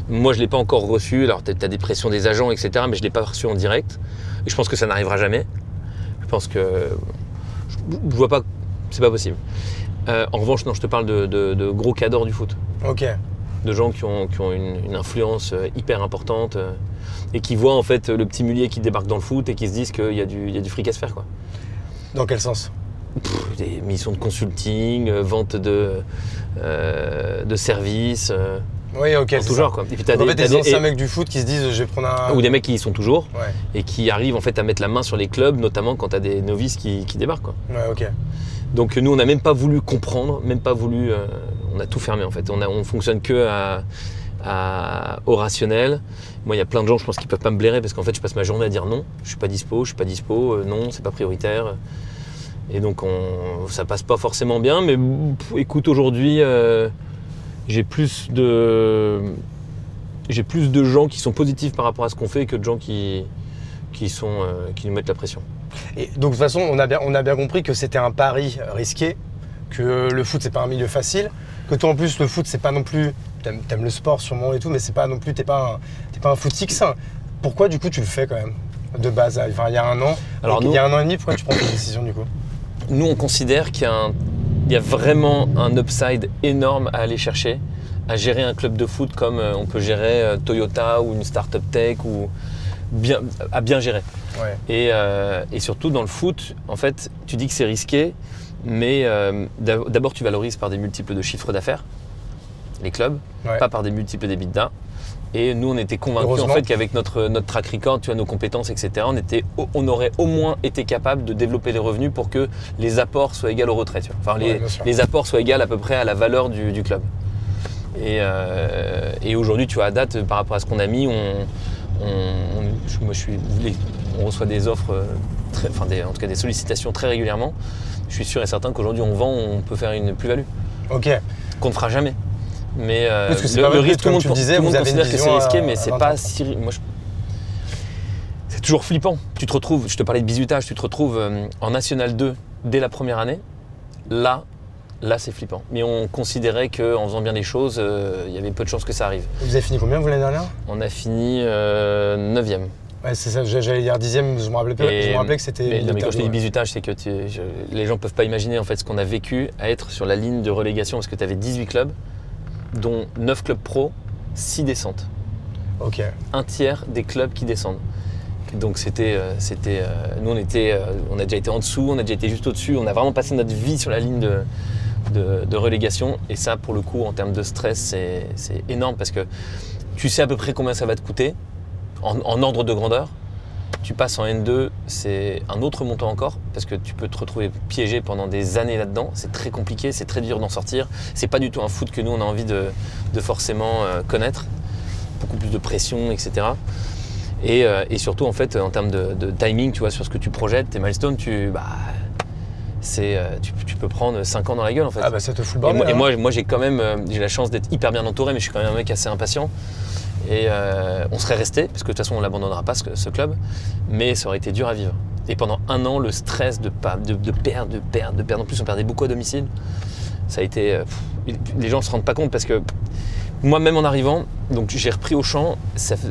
Moi, je ne l'ai pas encore reçu. Alors, tu as des pressions des agents, etc. Mais je ne l'ai pas reçu en direct. Et je pense que ça n'arrivera jamais. Je pense que... Je vois pas... C'est pas possible. En revanche, non, je te parle de gros cadors du foot. Ok. De gens qui ont une influence hyper importante et qui voient en fait le petit mulier qui débarque dans le foot et qui se disent qu'il y a du fric à se faire, quoi. Dans quel sens? Des missions de consulting, vente de services. Oui, ok, c'est tout genre, quoi. Et puis en fait, des anciens mecs du foot qui se disent je vais prendre un... Ou des mecs qui y sont toujours ouais. Et qui arrivent en fait à mettre la main sur les clubs, notamment quand tu as des novices qui débarquent, quoi. Ouais, ok. Donc nous, on n'a même pas voulu comprendre, même pas voulu... on a tout fermé en fait. On fonctionne que au rationnel. Moi, il y a plein de gens, je pense, qui peuvent pas me blairer parce qu'en fait, je passe ma journée à dire non, je suis pas dispo, non, c'est pas prioritaire. Et donc, ça passe pas forcément bien. Mais écoute, aujourd'hui, j'ai plus de gens qui sont positifs par rapport à ce qu'on fait que de gens qui nous mettent la pression. Et donc, de toute façon, on a bien compris que c'était un pari risqué, que le foot, c'est pas un milieu facile, que toi, en plus, le foot, c'est pas non plus... T'aimes le sport sûrement et tout, mais c'est pas non plus... T'es pas un footix. Pourquoi, du coup, tu le fais quand même, de base? Enfin, il y a 1 an. Alors, il y a 1 an et demi, pourquoi tu prends cette décision, du coup? Nous, on considère qu'il y a vraiment un upside énorme à aller chercher, à gérer un club de foot comme on peut gérer Toyota ou une start-up tech ou à bien gérer. Ouais. Et surtout dans le foot, en fait, tu dis que c'est risqué, mais d'abord tu valorises par des multiples de chiffre d'affaires, les clubs, pas par des multiples d'EBITDA. Et nous, on était convaincus en fait qu'avec notre track record, tu vois, nos compétences, etc., on aurait au moins été capable de développer les revenus pour que les apports soient égaux aux retraits. Tu vois. Enfin, les apports soient égaux à peu près à la valeur du club. Et aujourd'hui, tu vois, à date, par rapport à ce qu'on a mis, on reçoit des offres, en tout cas des sollicitations très régulièrement. Je suis sûr et certain qu'aujourd'hui, on peut faire une plus-value. Ok. Qu'on ne fera jamais. Mais le risque, tout le monde considère que c'est risqué, mais c'est pas si. C'est toujours flippant. Tu te retrouves, je te parlais de bizutage, tu te retrouves en National 2 dès la première année. Là, c'est flippant. Mais on considérait qu'en faisant bien les choses, il y avait peu de chances que ça arrive. Vous avez fini combien, vous, l'année dernière? On a fini 9e. Ouais, c'est ça, j'allais dire 10e, je me rappelais que c'était. Mais quand je te dis bizutage, c'est que les gens ne peuvent pas imaginer en fait ce qu'on a vécu à être sur la ligne de relégation parce que tu avais 18 clubs, dont 9 clubs pro, 6 descentes. Ok. Un tiers des clubs qui descendent. Donc nous on a déjà été en dessous, on a déjà été juste au-dessus, on a vraiment passé notre vie sur la ligne de relégation. Et ça, pour le coup, en termes de stress, c'est énorme parce que tu sais à peu près combien ça va te coûter en ordre de grandeur. Tu passes en N2, c'est un autre montant encore parce que tu peux te retrouver piégé pendant des années là-dedans. C'est très compliqué, c'est très dur d'en sortir. C'est pas du tout un foot que nous on a envie de forcément connaître. Beaucoup plus de pression, etc. Et surtout en fait en termes de timing, tu vois, sur ce que tu projettes, tes milestones, tu peux prendre 5 ans dans la gueule en fait. Ah bah ça te fout le bordel. Et moi j'ai quand même j'ai la chance d'être hyper bien entouré, mais je suis quand même un mec assez impatient. Et on serait resté, parce que de toute façon on ne l'abandonnera pas ce club, mais ça aurait été dur à vivre. Et pendant un an, le stress de perdre, en plus on perdait beaucoup à domicile, ça a été... les gens ne se rendent pas compte parce que moi même en arrivant, donc j'ai repris Auchan,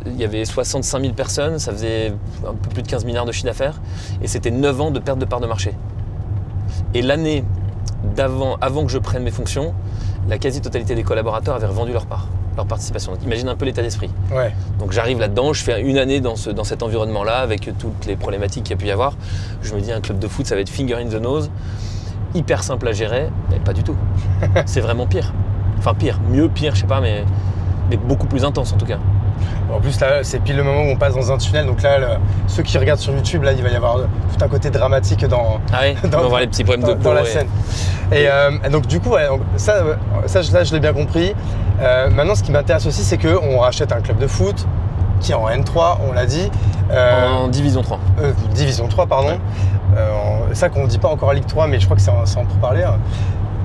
il y avait 65 000 personnes, ça faisait un peu plus de 15 milliards de chiffre d'affaires, et c'était 9 ans de perte de part de marché. Et l'année avant que je prenne mes fonctions, la quasi-totalité des collaborateurs avaient revendu leur participation. Donc imagine un peu l'état d'esprit. Ouais. Donc j'arrive là-dedans, je fais une année dans cet environnement-là avec toutes les problématiques qu'il y a pu y avoir. Je me dis un club de foot, ça va être finger in the nose, hyper simple à gérer, mais pas du tout. C'est vraiment pire. Enfin pire, je sais pas, mais beaucoup plus intense en tout cas. En plus là, c'est pile le moment où on passe dans un tunnel, donc là, ceux qui regardent sur YouTube, là, il va y avoir tout un côté dramatique dans on va voir les petits problèmes de peau, la scène. Et donc du coup, ouais, donc, ça, je l'ai bien compris. Maintenant, ce qui m'intéresse aussi, c'est qu'on rachète un club de foot qui est en N3, on l'a dit. En Division 3. Division 3, pardon. Ouais. Ça qu'on ne dit pas encore à Ligue 3, mais je crois que c'est en pourparler.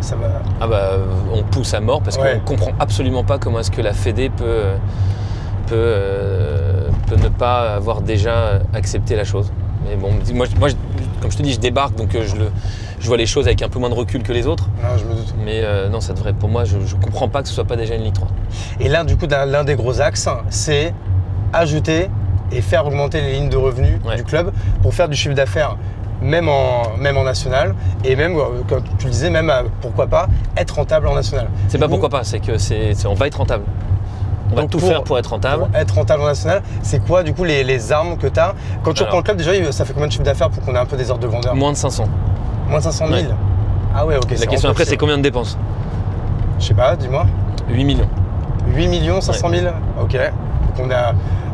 Ça va... Ah bah, on pousse à mort parce qu'on ne comprend absolument pas comment est-ce que la Fédé peut ne pas avoir déjà accepté la chose. Mais bon, moi comme je te dis, je débarque, donc je vois les choses avec un peu moins de recul que les autres. Non, je me doute. Mais non, ça devrait, pour moi, je ne comprends pas que ce ne soit pas déjà une Ligue 3. Et là, du coup, l'un des gros axes, c'est ajouter et faire augmenter les lignes de revenus du club pour faire du chiffre d'affaires, même en national, et même, comme tu le disais, même pourquoi pas être rentable en national. C'est pas pourquoi pas, c'est que on va être rentable. On va tout faire pour être rentable. Pour être rentable en national, c'est quoi du coup les armes que tu as? Quand tu reprends le club, déjà, ça fait combien de chiffre d'affaires pour qu'on ait un peu des ordres de grandeur? Moins de 500. Moins de 500 000 ? Ah ouais, ok. La question après, c'est combien de dépenses? Je sais pas, dis-moi. 8 millions. 8 millions 500 000 ? Ok. Donc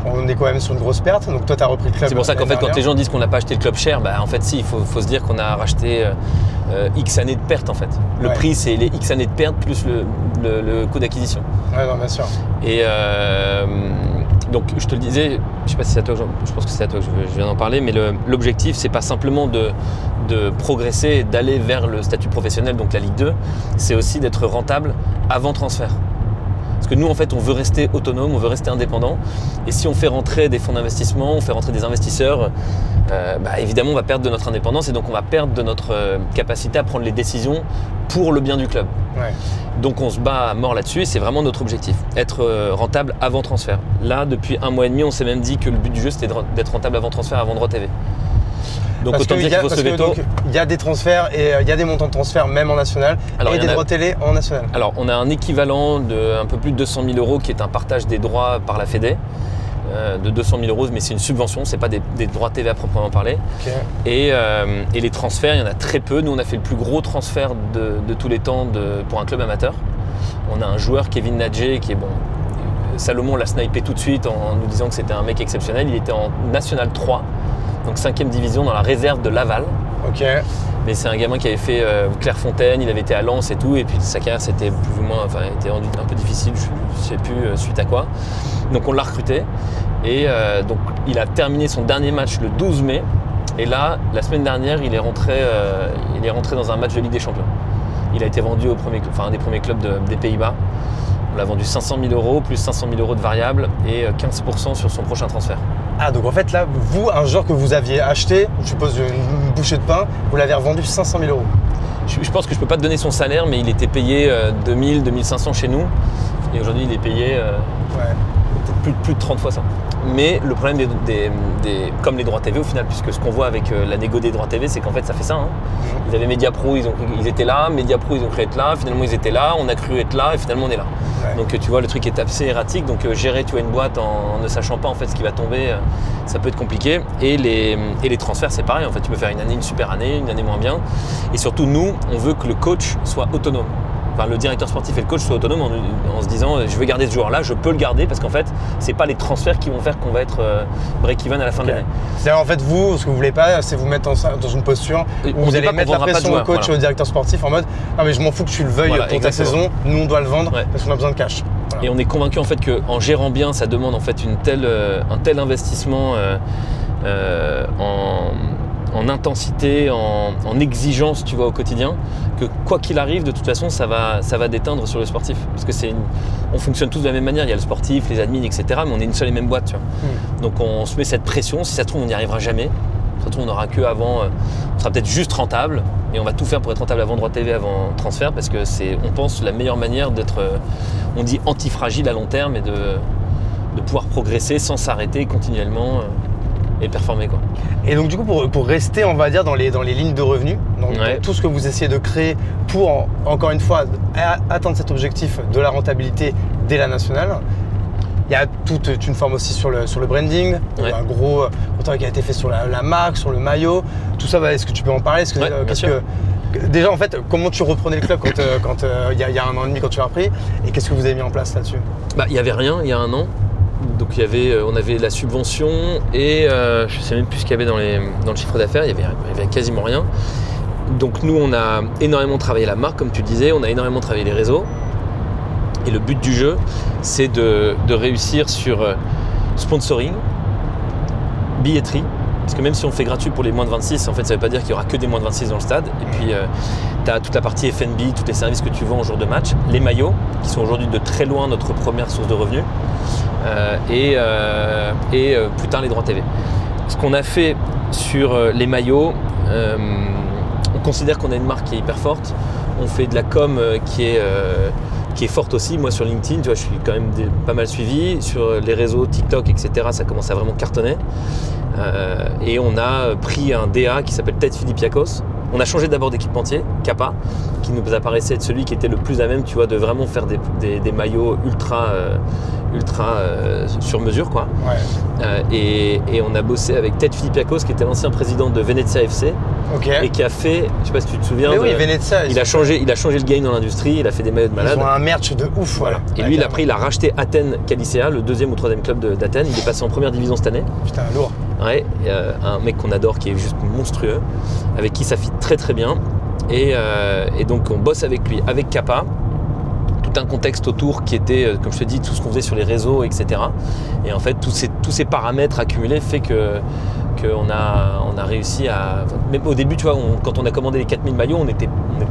on est quand même sur une grosse perte. Donc toi, tu as repris le club. C'est pour ça qu'en fait, quand les gens disent qu'on n'a pas acheté le club cher, bah, en fait, si, il faut se dire qu'on a racheté X années de perte en fait. Le prix, c'est les X années de perte plus le coût d'acquisition. Ouais, non, bien sûr. Et donc, je te le disais, je sais pas si c'est à toi, je pense que c'est à toi que je viens d'en parler, mais l'objectif, c'est pas simplement de progresser et d'aller vers le statut professionnel, donc la Ligue 2, c'est aussi d'être rentable avant transfert. Parce que nous, en fait, on veut rester autonome, on veut rester indépendant. Et si on fait rentrer des fonds d'investissement, on fait rentrer des investisseurs, évidemment, on va perdre de notre indépendance et donc on va perdre de notre capacité à prendre les décisions pour le bien du club. Ouais. Donc on se bat à mort là-dessus et c'est vraiment notre objectif, être rentable avant transfert. Là, depuis 1 mois et demi, on s'est même dit que le but du jeu, c'était d'être rentable avant transfert, avant Droit TV. Donc parce autant dire qu'il faut se lever tôt. Il y a des transferts et il y a des montants de transfert même en national et des droits télé en national. Alors on a un équivalent de un peu plus de 200 000 € qui est un partage des droits par la Fédé. de 200 000 €, mais c'est une subvention, c'est pas des droits TV à proprement parler. Ok. Et les transferts, il y en a très peu. Nous, on a fait le plus gros transfert de tous les temps pour un club amateur. On a un joueur, Kevin Nadje, qui est bon. Salomon l'a snipé tout de suite en nous disant que c'était un mec exceptionnel. Il était en National 3, donc 5e division dans la réserve de Laval. Ok. Mais c'est un gamin qui avait fait Clairefontaine, il avait été à Lens et tout, et puis sa carrière c'était plus ou moins, enfin, était rendu un peu difficile, je ne sais plus suite à quoi. Donc on l'a recruté, et donc il a terminé son dernier match le 12 mai, et là, la semaine dernière, il est rentré dans un match de Ligue des Champions. Il a été vendu un des premiers clubs des Pays-Bas. On l'a vendu 500 000 €, plus 500 000 € de variables, et 15% sur son prochain transfert. Ah, donc en fait, là, vous, un joueur que vous aviez acheté, je suppose une bouchée de pain, vous l'avez revendu 500 000 €. Je pense que je ne peux pas te donner son salaire, mais il était payé 2000, 2500 chez nous. Et aujourd'hui, il est payé peut-être plus de 30 fois ça. Mais le problème comme les droits TV au final, puisque ce qu'on voit avec la négo des droits TV, c'est qu'en fait ça fait ça. Hein. Ils avaient Mediapro, ils étaient là, Mediapro ils ont cru être là, finalement ils étaient là, on a cru être là et finalement on est là. Ouais. Donc tu vois, le truc est assez erratique, donc gérer une boîte en ne sachant pas en fait ce qui va tomber, ça peut être compliqué. Et les transferts c'est pareil, en fait tu peux faire une année, une super année, une année moins bien. Et surtout nous, on veut que le coach soit autonome. Enfin, le directeur sportif et le coach soient autonomes en se disant je veux garder ce joueur-là, je peux le garder parce qu'en fait, c'est pas les transferts qui vont faire qu'on va être break-even à la fin de l'année. C'est-à-dire en fait, vous, ce que vous voulez pas, c'est vous mettre dans une posture où vous allez mettre la pression au coach et au directeur sportif en mode non mais je m'en fous que tu le veuilles pour ta saison, nous on doit le vendre parce qu'on a besoin de cash. Voilà. Et on est convaincu en fait qu'en gérant bien, ça demande en fait un tel investissement en intensité, en exigence, tu vois, au quotidien, que quoi qu'il arrive, de toute façon, ça va déteindre sur le sportif. Parce que on fonctionne tous de la même manière. Il y a le sportif, les admins, etc. Mais on est une seule et même boîte, tu vois. Donc on se met cette pression. Si ça se trouve, on n'y arrivera jamais. Si ça se trouve, on n'aura que avant. On sera peut-être juste rentable. Et on va tout faire pour être rentable avant droit TV, avant transfert, parce que c'est, on pense, la meilleure manière d'être, on dit antifragile à long terme et de pouvoir progresser sans s'arrêter continuellement. Et performer quoi. Et donc du coup pour rester on va dire dans les lignes de revenus, dans tout ce que vous essayez de créer pour encore une fois atteindre cet objectif de la rentabilité dès la nationale, il y a toute une forme aussi sur le branding, un gros travail qui a été fait sur la marque, sur le maillot, tout ça, est-ce que tu peux en parler? Déjà en fait, comment tu reprenais le club quand il y a 1 an et demi quand tu l'as repris, et qu'est-ce que vous avez mis en place là-dessus? Il n'y avait rien il y a 1 an. Donc on avait la subvention et je ne sais même plus ce qu'il y avait dans le chiffre d'affaires, il y avait quasiment rien. Donc nous on a énormément travaillé la marque comme tu disais, on a énormément travaillé les réseaux. Et le but du jeu c'est de réussir sur sponsoring, billetterie. Parce que même si on fait gratuit pour les moins de 26, en fait ça ne veut pas dire qu'il n'y aura que des moins de 26 dans le stade. Et puis tu as toute la partie FNB, tous les services que tu vends en jour de match, les maillots, qui sont aujourd'hui de très loin notre première source de revenus, et plus tard les droits TV. Ce qu'on a fait sur les maillots, on considère qu'on a une marque qui est hyper forte, on fait de la com qui est forte aussi. Moi sur LinkedIn, tu vois, je suis quand même pas mal suivi. Sur les réseaux, TikTok, etc., ça commence à vraiment cartonner. Et on a pris un DA qui s'appelle Ted Philippiakos. On a changé d'abord d'équipementier, Kappa, qui nous apparaissait être celui qui était le plus à même, tu vois, de vraiment faire des maillots ultra sur mesure, quoi. Ouais. Et on a bossé avec Ted Philippiakos, qui était l'ancien président de Venezia FC, et qui a fait, je sais pas si tu te souviens, Venezia, il a changé le game dans l'industrie, il a fait des maillots de malade. Ils ont un merch de ouf, voilà. Et lui, il a racheté Athènes Callicea, le 2e ou 3e club d'Athènes. Il est passé en première division cette année. Putain, lourd. Ouais, un mec qu'on adore, qui est juste monstrueux, avec qui ça fit très très bien. Et donc on bosse avec lui, avec Kappa. Tout un contexte autour qui était, comme je te dis, tout ce qu'on faisait sur les réseaux, etc. Et en fait, tous ces paramètres accumulés fait qu'on a réussi à... Même au début, tu vois, quand on a commandé les 4000 maillots, on n'était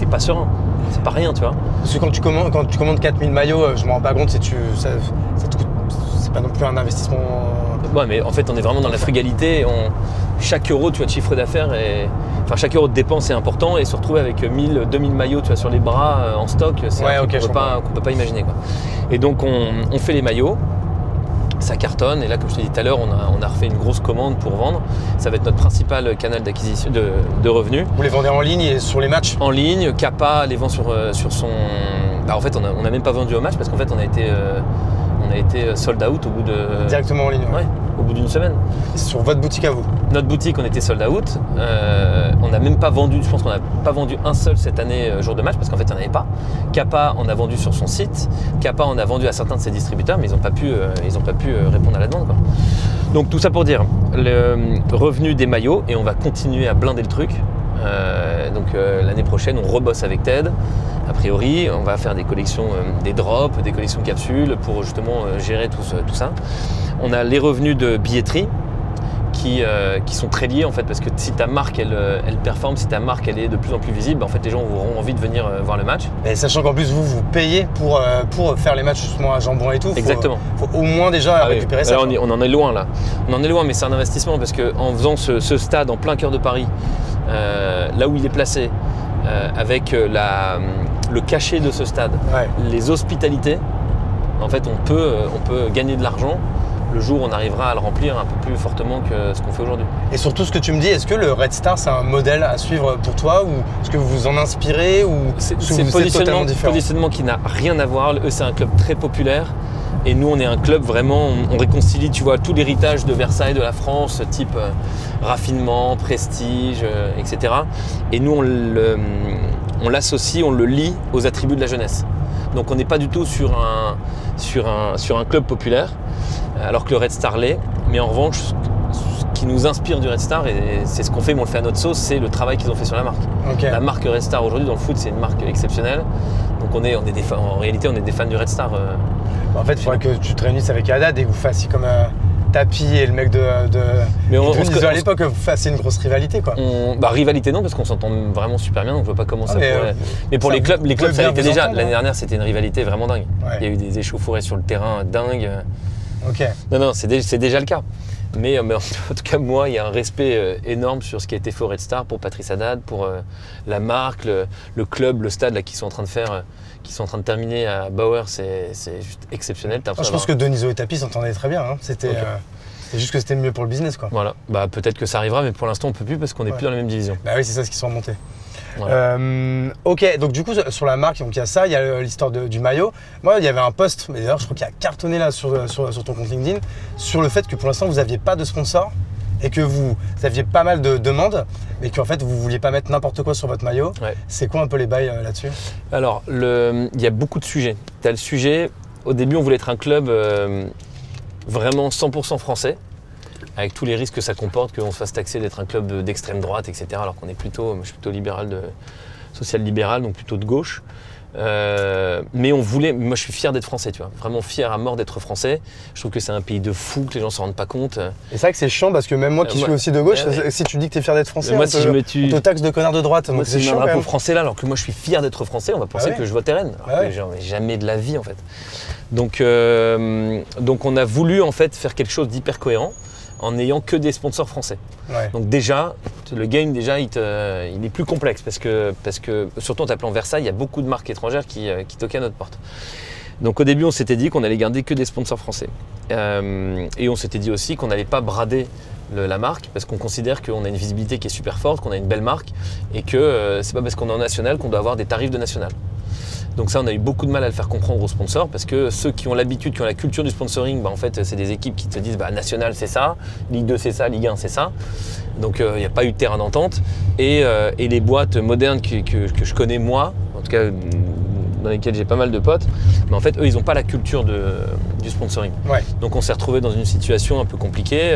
pas serein. C'est pas rien, tu vois. Parce que quand tu commandes 4000 maillots, je me rends pas compte, ça te coûte, c'est pas non plus un investissement... Ouais, mais en fait, on est vraiment dans la frugalité. Chaque euro, tu vois, de chiffre d'affaires, chaque euro de dépense est important, et se retrouver avec 1000, 2000 maillots, tu vois, sur les bras en stock, c'est un truc qu'on peut pas imaginer, quoi. Et donc on fait les maillots, ça cartonne, et là, comme je t'ai dit tout à l'heure, on a refait une grosse commande pour vendre. Ça va être notre principal canal d'acquisition de revenus. Vous les vendez en ligne et sur les matchs? En ligne, Kappa les vend sur son... en fait, on n'a même pas vendu au match parce qu'en fait, On a été sold out au bout de... Directement en ligne. Ouais, au bout d'une semaine. Sur votre boutique à vous. Notre boutique, on était sold out. On n'a même pas vendu, je pense qu'on n'a pas vendu un seul cette année jour de match parce qu'en fait, il n'y en avait pas. Kappa en a vendu sur son site. Kappa en a vendu à certains de ses distributeurs, mais ils n'ont pas pu répondre à la demande, quoi. Donc tout ça pour dire, le revenu des maillots, et on va continuer à blinder le truc. L'année prochaine, on rebosse avec TED. A priori, on va faire des collections, des drops, des collections capsules pour justement gérer tout ça. On a les revenus de billetterie qui sont très liés en fait, parce que si ta marque elle performe, si ta marque elle est de plus en plus visible, en fait les gens auront envie de venir voir le match. Et sachant qu'en plus vous payez pour faire les matchs justement à Jambon et tout. Exactement. Faut au moins déjà récupérer ça. Alors, on en est loin là. On en est loin, mais c'est un investissement parce qu'en faisant ce stade en plein cœur de Paris, là où il est placé, avec le cachet de ce stade, les hospitalités, en fait on peut gagner de l'argent le jour où on arrivera à le remplir un peu plus fortement que ce qu'on fait aujourd'hui. Et surtout ce que tu me dis, est-ce que le Red Star c'est un modèle à suivre pour toi ou est-ce que vous vous en inspirez ou c'est totalement différent? Positionnement qui n'a rien à voir. Eux c'est un club très populaire et nous on est un club vraiment, on réconcilie tu vois tout l'héritage de Versailles, de la France, type raffinement, prestige, etc. Et nous on l'associe, on le lie aux attributs de la jeunesse. Donc on n'est pas du tout sur un club populaire, alors que le Red Star l'est. Mais en revanche, ce qui nous inspire du Red Star, et c'est ce qu'on fait, mais on le fait à notre sauce, c'est le travail qu'ils ont fait sur la marque. Okay. La marque Red Star aujourd'hui dans le foot, c'est une marque exceptionnelle. Donc en réalité, on est des fans du Red Star. En fait, il faudrait que tu te réunisses avec Haddad et que vous fassiez comme Tapi et le mec de à l'époque, vous fassiez une grosse rivalité quoi. Rivalité non, parce qu'on s'entend vraiment super bien, donc je vois pas comment ça pourrait. Mais pour les clubs ça a été déjà. L'année dernière, c'était une rivalité vraiment dingue. Ouais. Il y a eu des échauffourées sur le terrain dingues. Ok. Non, c'est déjà le cas. Mais en tout cas, moi, il y a un respect énorme sur ce qui a été fait au Red Star pour Patrice Haddad, pour la marque, le club, le stade là, qu'ils sont en train de terminer à Bauer, c'est juste exceptionnel. Je pense que Denisot et Tapi s'entendaient très bien. Hein. C'était juste que c'était mieux pour le business. Quoi. Voilà. Peut-être que ça arrivera, mais pour l'instant, on ne peut plus parce qu'on n'est plus dans la même division. Bah oui, c'est ça ce qu'ils sont remontés. Voilà. Ok, donc du coup sur la marque, donc il y a ça, il y a l'histoire du maillot. Moi, il y avait un post, mais d'ailleurs je crois qu'il a cartonné là sur ton compte LinkedIn, sur le fait que pour l'instant vous n'aviez pas de sponsor et que vous aviez pas mal de demandes, mais qu'en fait vous vouliez pas mettre n'importe quoi sur votre maillot. Ouais. C'est quoi un peu les bails là-dessus? Alors, il y a beaucoup de sujets. Tu as le sujet, au début on voulait être un club vraiment 100% français, avec tous les risques que ça comporte, qu'on se fasse taxer d'être un club d'extrême droite, etc. Alors qu'on est je suis plutôt libéral, social-libéral, donc plutôt de gauche. Mais moi je suis fier d'être français, tu vois, vraiment fier à mort d'être français. Je trouve que c'est un pays de fous, que les gens s'en rendent pas compte. Et c'est vrai que c'est chiant parce que même moi qui suis aussi de gauche, si tu dis que tu es fier d'être français, on te taxe de connard de droite. Moi si je mets un drapeau français là, alors que moi je suis fier d'être français, on va penser que je vote RN. Alors que jamais de la vie en fait. Donc on a voulu en fait faire quelque chose d'hyper cohérent, en n'ayant que des sponsors français. Ouais. Donc déjà, le game il est plus complexe parce que surtout en t'appelant Versailles, il y a beaucoup de marques étrangères qui toquaient à notre porte. Donc au début, on s'était dit qu'on allait garder que des sponsors français. Et on s'était dit aussi qu'on n'allait pas brader la marque parce qu'on considère qu'on a une visibilité qui est super forte, qu'on a une belle marque et que c'est pas parce qu'on est en national qu'on doit avoir des tarifs de national. Donc ça, on a eu beaucoup de mal à le faire comprendre aux sponsors parce que ceux qui ont l'habitude, qui ont la culture du sponsoring, en fait, c'est des équipes qui te disent national c'est ça, Ligue 2 c'est ça, Ligue 1 c'est ça. Donc il n'y a pas eu de terrain d'entente. Et les boîtes modernes que je connais moi, en tout cas dans lesquelles j'ai pas mal de potes, mais en fait eux ils n'ont pas la culture du sponsoring. Ouais. Donc on s'est retrouvé dans une situation un peu compliquée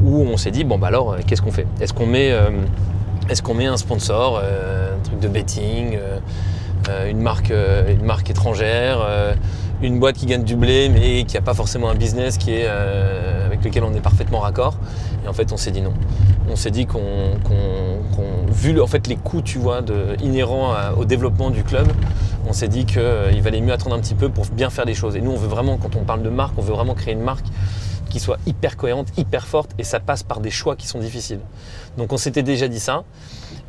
où on s'est dit alors qu'est-ce qu'on fait? Est-ce qu'on met un sponsor, un truc de betting, une marque étrangère, une boîte qui gagne du blé mais qui n'a pas forcément un business avec lequel on est parfaitement raccord. Et en fait on s'est dit non. On s'est dit vu en fait les coûts tu vois, inhérents au développement du club, on s'est dit qu'il valait mieux attendre un petit peu pour bien faire les choses. Et nous on veut vraiment, quand on parle de marque, on veut vraiment créer une marque qui soit hyper cohérente, hyper forte, et ça passe par des choix qui sont difficiles. Donc on s'était déjà dit ça,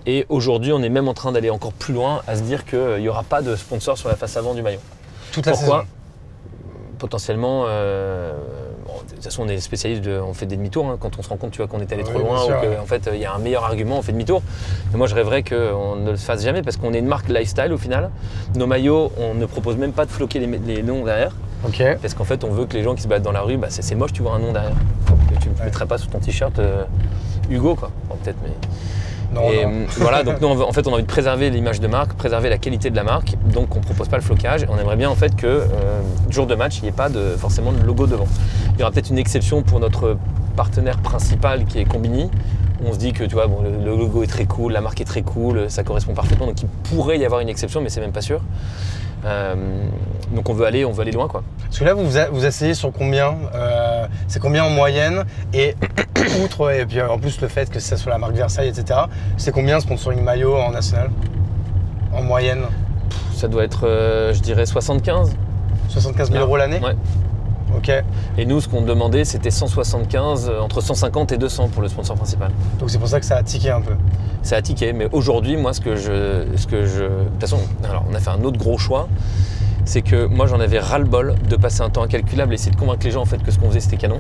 et aujourd'hui on est même en train d'aller encore plus loin, à se dire qu'il n'y aura pas de sponsor sur la face avant du maillot. Pourquoi ? Potentiellement, de toute façon on est spécialiste, on fait des demi-tours, quand on se rend compte tu vois, qu'on est allé trop loin ou qu'en fait il y a un meilleur argument, on fait demi-tour. Mais moi je rêverais qu'on ne le fasse jamais parce qu'on est une marque lifestyle au final. Nos maillots, on ne propose même pas de floquer les noms derrière. Ok. Parce qu'en fait, on veut que les gens qui se baladent dans la rue, c'est moche, tu vois un nom derrière. Que tu ne mettrais pas sous ton t-shirt Hugo, quoi. Bon, peut-être, mais. Non, Et non. voilà, donc nous, en fait, on a envie de préserver l'image de marque, préserver la qualité de la marque. Donc, on ne propose pas le flocage. On aimerait bien, en fait, que jour de match, il n'y ait pas forcément de logo devant. Il y aura peut-être une exception pour notre partenaire principal qui est Combini. On se dit que tu vois, bon, le logo est très cool, la marque est très cool, ça correspond parfaitement. Donc, il pourrait y avoir une exception, mais c'est même pas sûr. Donc, on veut aller loin, quoi. Parce que là, vous asseyez sur combien c'est combien en moyenne? Et outre, et puis en plus le fait que ça soit la marque Versailles, etc., c'est combien sponsoring maillot en national? En moyenne? Ça doit être, je dirais, 75. 75 000 euros l'année? Ouais. Ok. Et nous, ce qu'on demandait, c'était 175, entre 150 et 200 pour le sponsor principal. Donc c'est pour ça que ça a tiqué un peu. Ça a tiqué, mais aujourd'hui, moi, de toute façon, alors, on a fait un autre gros choix, c'est que moi, j'en avais ras-le-bol de passer un temps incalculable et essayer de convaincre les gens en fait que ce qu'on faisait, c'était canon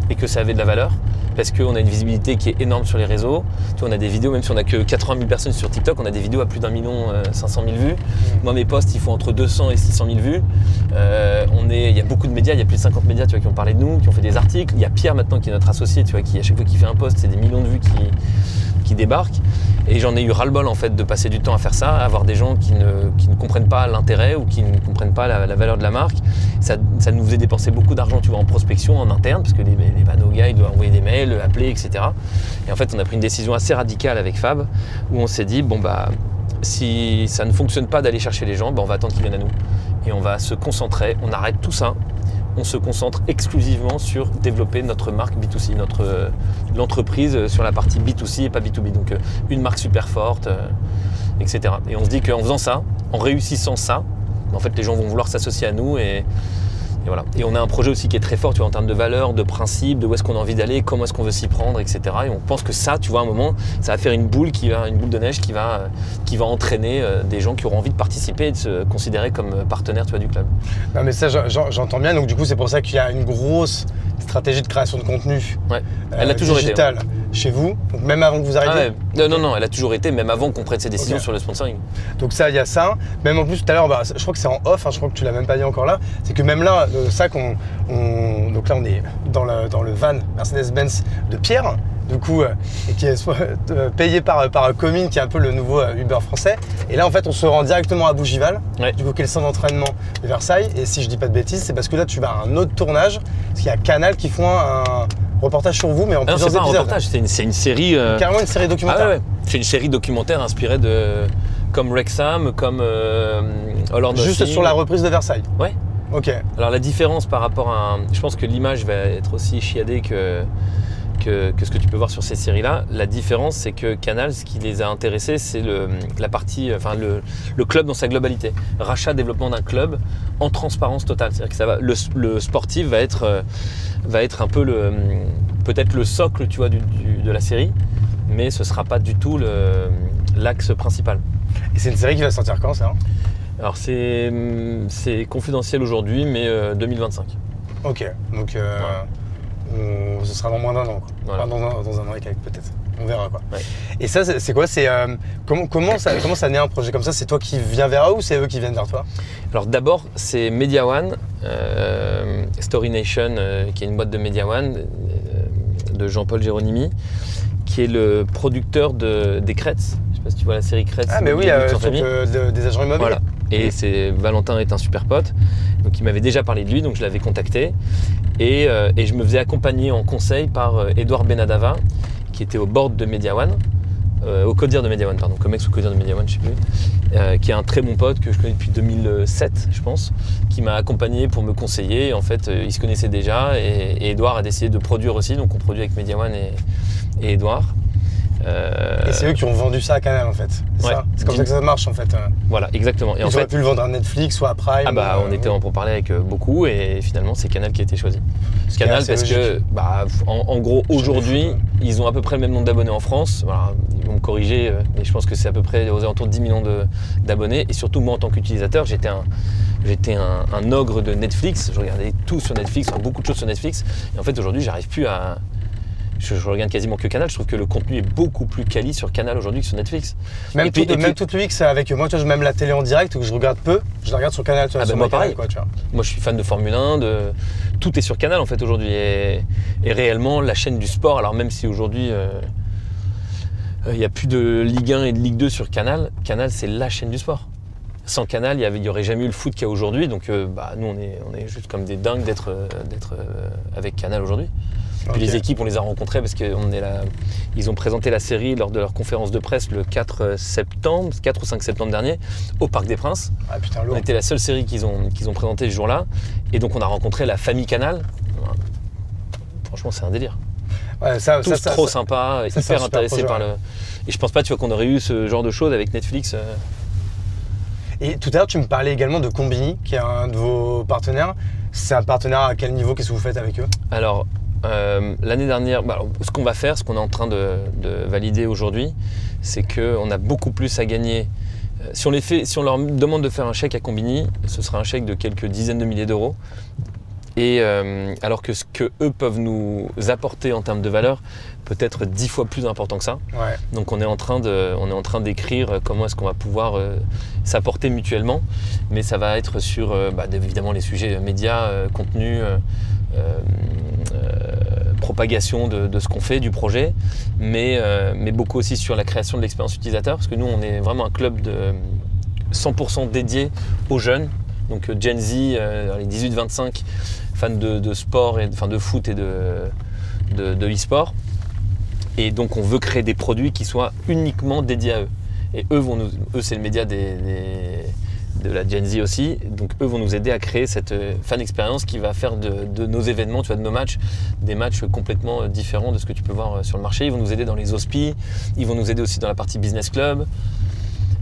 et que ça avait de la valeur. Parce qu'on a une visibilité qui est énorme sur les réseaux. Tu vois, on a des vidéos, même si on n'a que 80 000 personnes sur TikTok, on a des vidéos à plus d'1 500 000 vues. Moi, mes posts, ils font entre 200 et 600 000 vues. Il y a beaucoup de médias, il y a plus de 50 médias, tu vois, qui ont parlé de nous, qui ont fait des articles. Il y a Pierre maintenant qui est notre associé, tu vois, qui à chaque fois qu'il fait un post, c'est des millions de vues qui débarquent. Et j'en ai eu ras-le-bol en fait de passer du temps à faire ça, à avoir des gens qui ne comprennent pas l'intérêt ou qui ne comprennent pas la valeur de la marque. Ça nous faisait dépenser beaucoup d'argent, tu vois, en prospection, en interne, parce que les panneaux gars, ils doivent envoyer des mails, appeler, etc. Et en fait, on a pris une décision assez radicale avec Fab, où on s'est dit, bon bah, si ça ne fonctionne pas d'aller chercher les gens, bah, on va attendre qu'ils viennent à nous. Et on va se concentrer, on arrête tout ça. On se concentre exclusivement sur développer notre marque B2C, l'entreprise sur la partie B2C et pas B2B. Donc une marque super forte, etc. Et on se dit qu'en faisant ça, en réussissant ça, en fait les gens vont vouloir s'associer à nous et voilà. Et on a un projet aussi qui est très fort, tu vois, en termes de valeurs, de principes, de où est-ce qu'on a envie d'aller, comment est-ce qu'on veut s'y prendre, etc. Et on pense que ça, tu vois, à un moment, ça va faire une boule de neige qui va entraîner des gens qui auront envie de participer et de se considérer comme partenaires, tu vois, du club. Non, mais ça, j'entends bien. Donc du coup, c'est pour ça qu'il y a une grosse stratégie de création de contenu. Ouais. Elle a toujours digital été. Chez vous, donc même avant que vous arriviez. Non, elle a toujours été, même avant qu'on prenne ses décisions sur le sponsoring. Donc ça, il y a ça. Même en plus, tout à l'heure, je crois que c'est en off, je crois que tu l'as même pas dit encore là, c'est que même là, donc là, on est dans le van Mercedes-Benz de Pierre, du coup, et qui est payé par Comine, qui est un peu le nouveau Uber français. Et là, en fait, on se rend directement à Bougival, du coup, qui est le centre d'entraînement de Versailles. Et si je dis pas de bêtises, c'est parce que là, tu vas à un autre tournage, parce qu'il y a Canal qui font un reportage sur vous, mais en plusieurs épisodes. C'est pas un reportage, c'est une série. Carrément une série documentaire. Ah ouais. C'est une série documentaire inspirée comme Wrexham, comme All or Nothing. Juste sur la reprise de Versailles. Ouais. Ok. Alors la différence par rapport à, je pense que l'image va être aussi chiadée que ce que tu peux voir sur ces séries-là. La différence, c'est que Canal, ce qui les a intéressés, c'est la partie, enfin le club dans sa globalité. Rachat, développement d'un club en transparence totale. C'est-à-dire que ça va, le sportif va être un peu peut-être le socle, tu vois, de la série, mais ce sera pas du tout l'axe principal. Et c'est une série qui va sortir quand, ça? Alors c'est confidentiel aujourd'hui, mais 2025. Ok, donc ce sera dans moins d'un an, quoi. Voilà. Enfin, dans un an et quelques peut-être. On verra, quoi. Ouais. Et ça, c'est quoi? Comment ça naît un projet comme ça? C'est toi qui viens vers eux ou c'est eux qui viennent vers toi? Alors d'abord, c'est Media One, Story Nation, qui est une boîte de Media One, de Jean-Paul Géronimi, qui est le producteur des Kretz. Je sais pas si tu vois la série Kretz. Ah mais oui, des agents immobiliers. Voilà. Et Valentin est un super pote, donc il m'avait déjà parlé de lui, donc je l'avais contacté. Et je me faisais accompagner en conseil par Edouard Benadava, qui était au board de Media One, au codir de Media One, pardon, Comex ou codir de Media One, je sais plus, qui est un très bon pote que je connais depuis 2007, je pense, qui m'a accompagné pour me conseiller. Et en fait, ils se connaissaient déjà et Edouard a décidé de produire aussi, donc on produit avec Media One et Edouard. Et c'est eux qui ont vendu ça à Canal en fait. C'est comme ça que ça marche en fait. Voilà, exactement. Et ils auraient pu le vendre à Netflix ou à Prime. Ah bah on était en pourparlers avec beaucoup et finalement c'est Canal qui a été choisi. Canal parce que en gros aujourd'hui ils ont à peu près le même nombre d'abonnés en France. Voilà, ils vont me corriger, mais je pense que c'est à peu près aux alentours de 10 millions d'abonnés. Et surtout moi en tant qu'utilisateur, j'étais un ogre de Netflix. Je regardais tout sur Netflix, beaucoup de choses sur Netflix. Et en fait aujourd'hui j'arrive plus à je regarde quasiment que Canal. Je trouve que le contenu est beaucoup plus quali sur Canal aujourd'hui que sur Netflix. Même toute l'UX avec moi, tu vois, même la télé en direct que je regarde peu, je la regarde sur Canal. Tu vois, moi pareil. Quoi, tu vois. Moi je suis fan de Formule 1, tout est sur Canal en fait aujourd'hui. Et réellement la chaîne du sport, alors même si aujourd'hui il n'y a plus de Ligue 1 et de Ligue 2 sur Canal, Canal c'est la chaîne du sport. Sans Canal, il n'y aurait jamais eu le foot qu'il y a aujourd'hui. Donc nous on est juste comme des dingues d'être avec Canal aujourd'hui. Puis les équipes, on les a rencontrées parce qu'ils ont présenté la série lors de leur conférence de presse le 4 ou 5 septembre dernier au Parc des Princes. Ah, putain, lourd. On était la seule série qu'ils ont présentée ce jour-là. Et donc on a rencontré la famille Canal. Franchement, c'est un délire. Ouais, tous trop sympas, hyper intéressés par le... Et je pense pas, tu vois, qu'on aurait eu ce genre de choses avec Netflix. Et tout à l'heure, tu me parlais également de Combini, qui est un de vos partenaires. C'est un partenaire à quel niveau? Qu'est-ce que vous faites avec eux? Alors, l'année dernière, ce qu'on va faire, ce qu'on est en train de valider aujourd'hui, c'est qu'on a beaucoup plus à gagner. Si on leur demande de faire un chèque à Combini, ce sera un chèque de quelques dizaines de milliers d'euros. Et alors que ce qu'eux peuvent nous apporter en termes de valeur peut être 10 fois plus important que ça. Ouais. Donc on est en train d'écrire comment est-ce qu'on va pouvoir s'apporter mutuellement. Mais ça va être sur évidemment les sujets médias, contenu, propagation de ce qu'on fait, du projet, mais beaucoup aussi sur la création de l'expérience utilisateur, parce que nous, on est vraiment un club de 100% dédié aux jeunes, donc Gen Z, les 18-25, fans de sport, de foot et de e-sport. Et donc, on veut créer des produits qui soient uniquement dédiés à eux. Et eux, c'est le média de la Gen Z aussi, donc eux vont nous aider à créer cette fan expérience qui va faire de nos événements, tu vois, de nos matchs, des matchs complètement différents de ce que tu peux voir sur le marché. Ils vont nous aider dans les hospices, ils vont nous aider aussi dans la partie business club.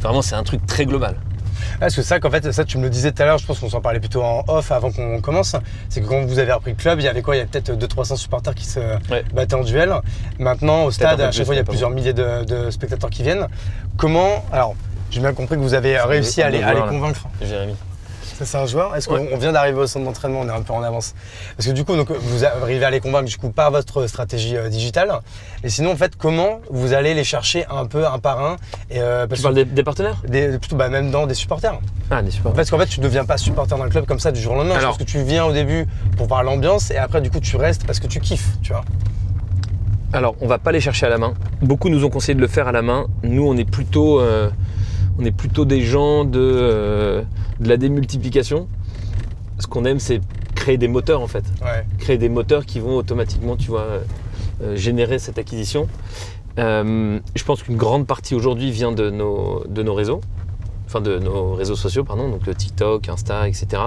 Vraiment, c'est un truc très global. Parce que ça, qu'en fait, ça tu me le disais tout à l'heure, je pense qu'on s'en parlait plutôt en off avant qu'on commence, c'est que quand vous avez repris le club, il y avait quoi? Il y a peut-être 200-300 supporters qui se battaient en duel. Maintenant, au stade, à chaque fois, il y a plusieurs milliers de spectateurs qui viennent. Comment... Alors, j'ai bien compris que vous avez réussi à les convaincre. Jérémy. Ça, c'est un joueur. Est-ce qu'on vient d'arriver au centre d'entraînement? On est un peu en avance. Parce que du coup, donc, vous arrivez à les convaincre du coup, par votre stratégie digitale. Et sinon, en fait, comment vous allez les chercher un peu un par un? Tu parles des partenaires? Plutôt même dans des supporters. Ah, des supporters. Parce qu'en fait, tu ne deviens pas supporter d'un club comme ça du jour au lendemain. Je pense que tu viens au début pour voir l'ambiance et après, du coup, tu restes parce que tu kiffes, tu vois. Alors, on va pas les chercher à la main. Beaucoup nous ont conseillé de le faire à la main. Nous, on est plutôt des gens de la démultiplication. Ce qu'on aime, c'est créer des moteurs en fait. Ouais. Créer des moteurs qui vont automatiquement, tu vois, générer cette acquisition. Je pense qu'une grande partie aujourd'hui vient de nos réseaux, enfin de nos réseaux sociaux, pardon, donc TikTok, Insta, etc.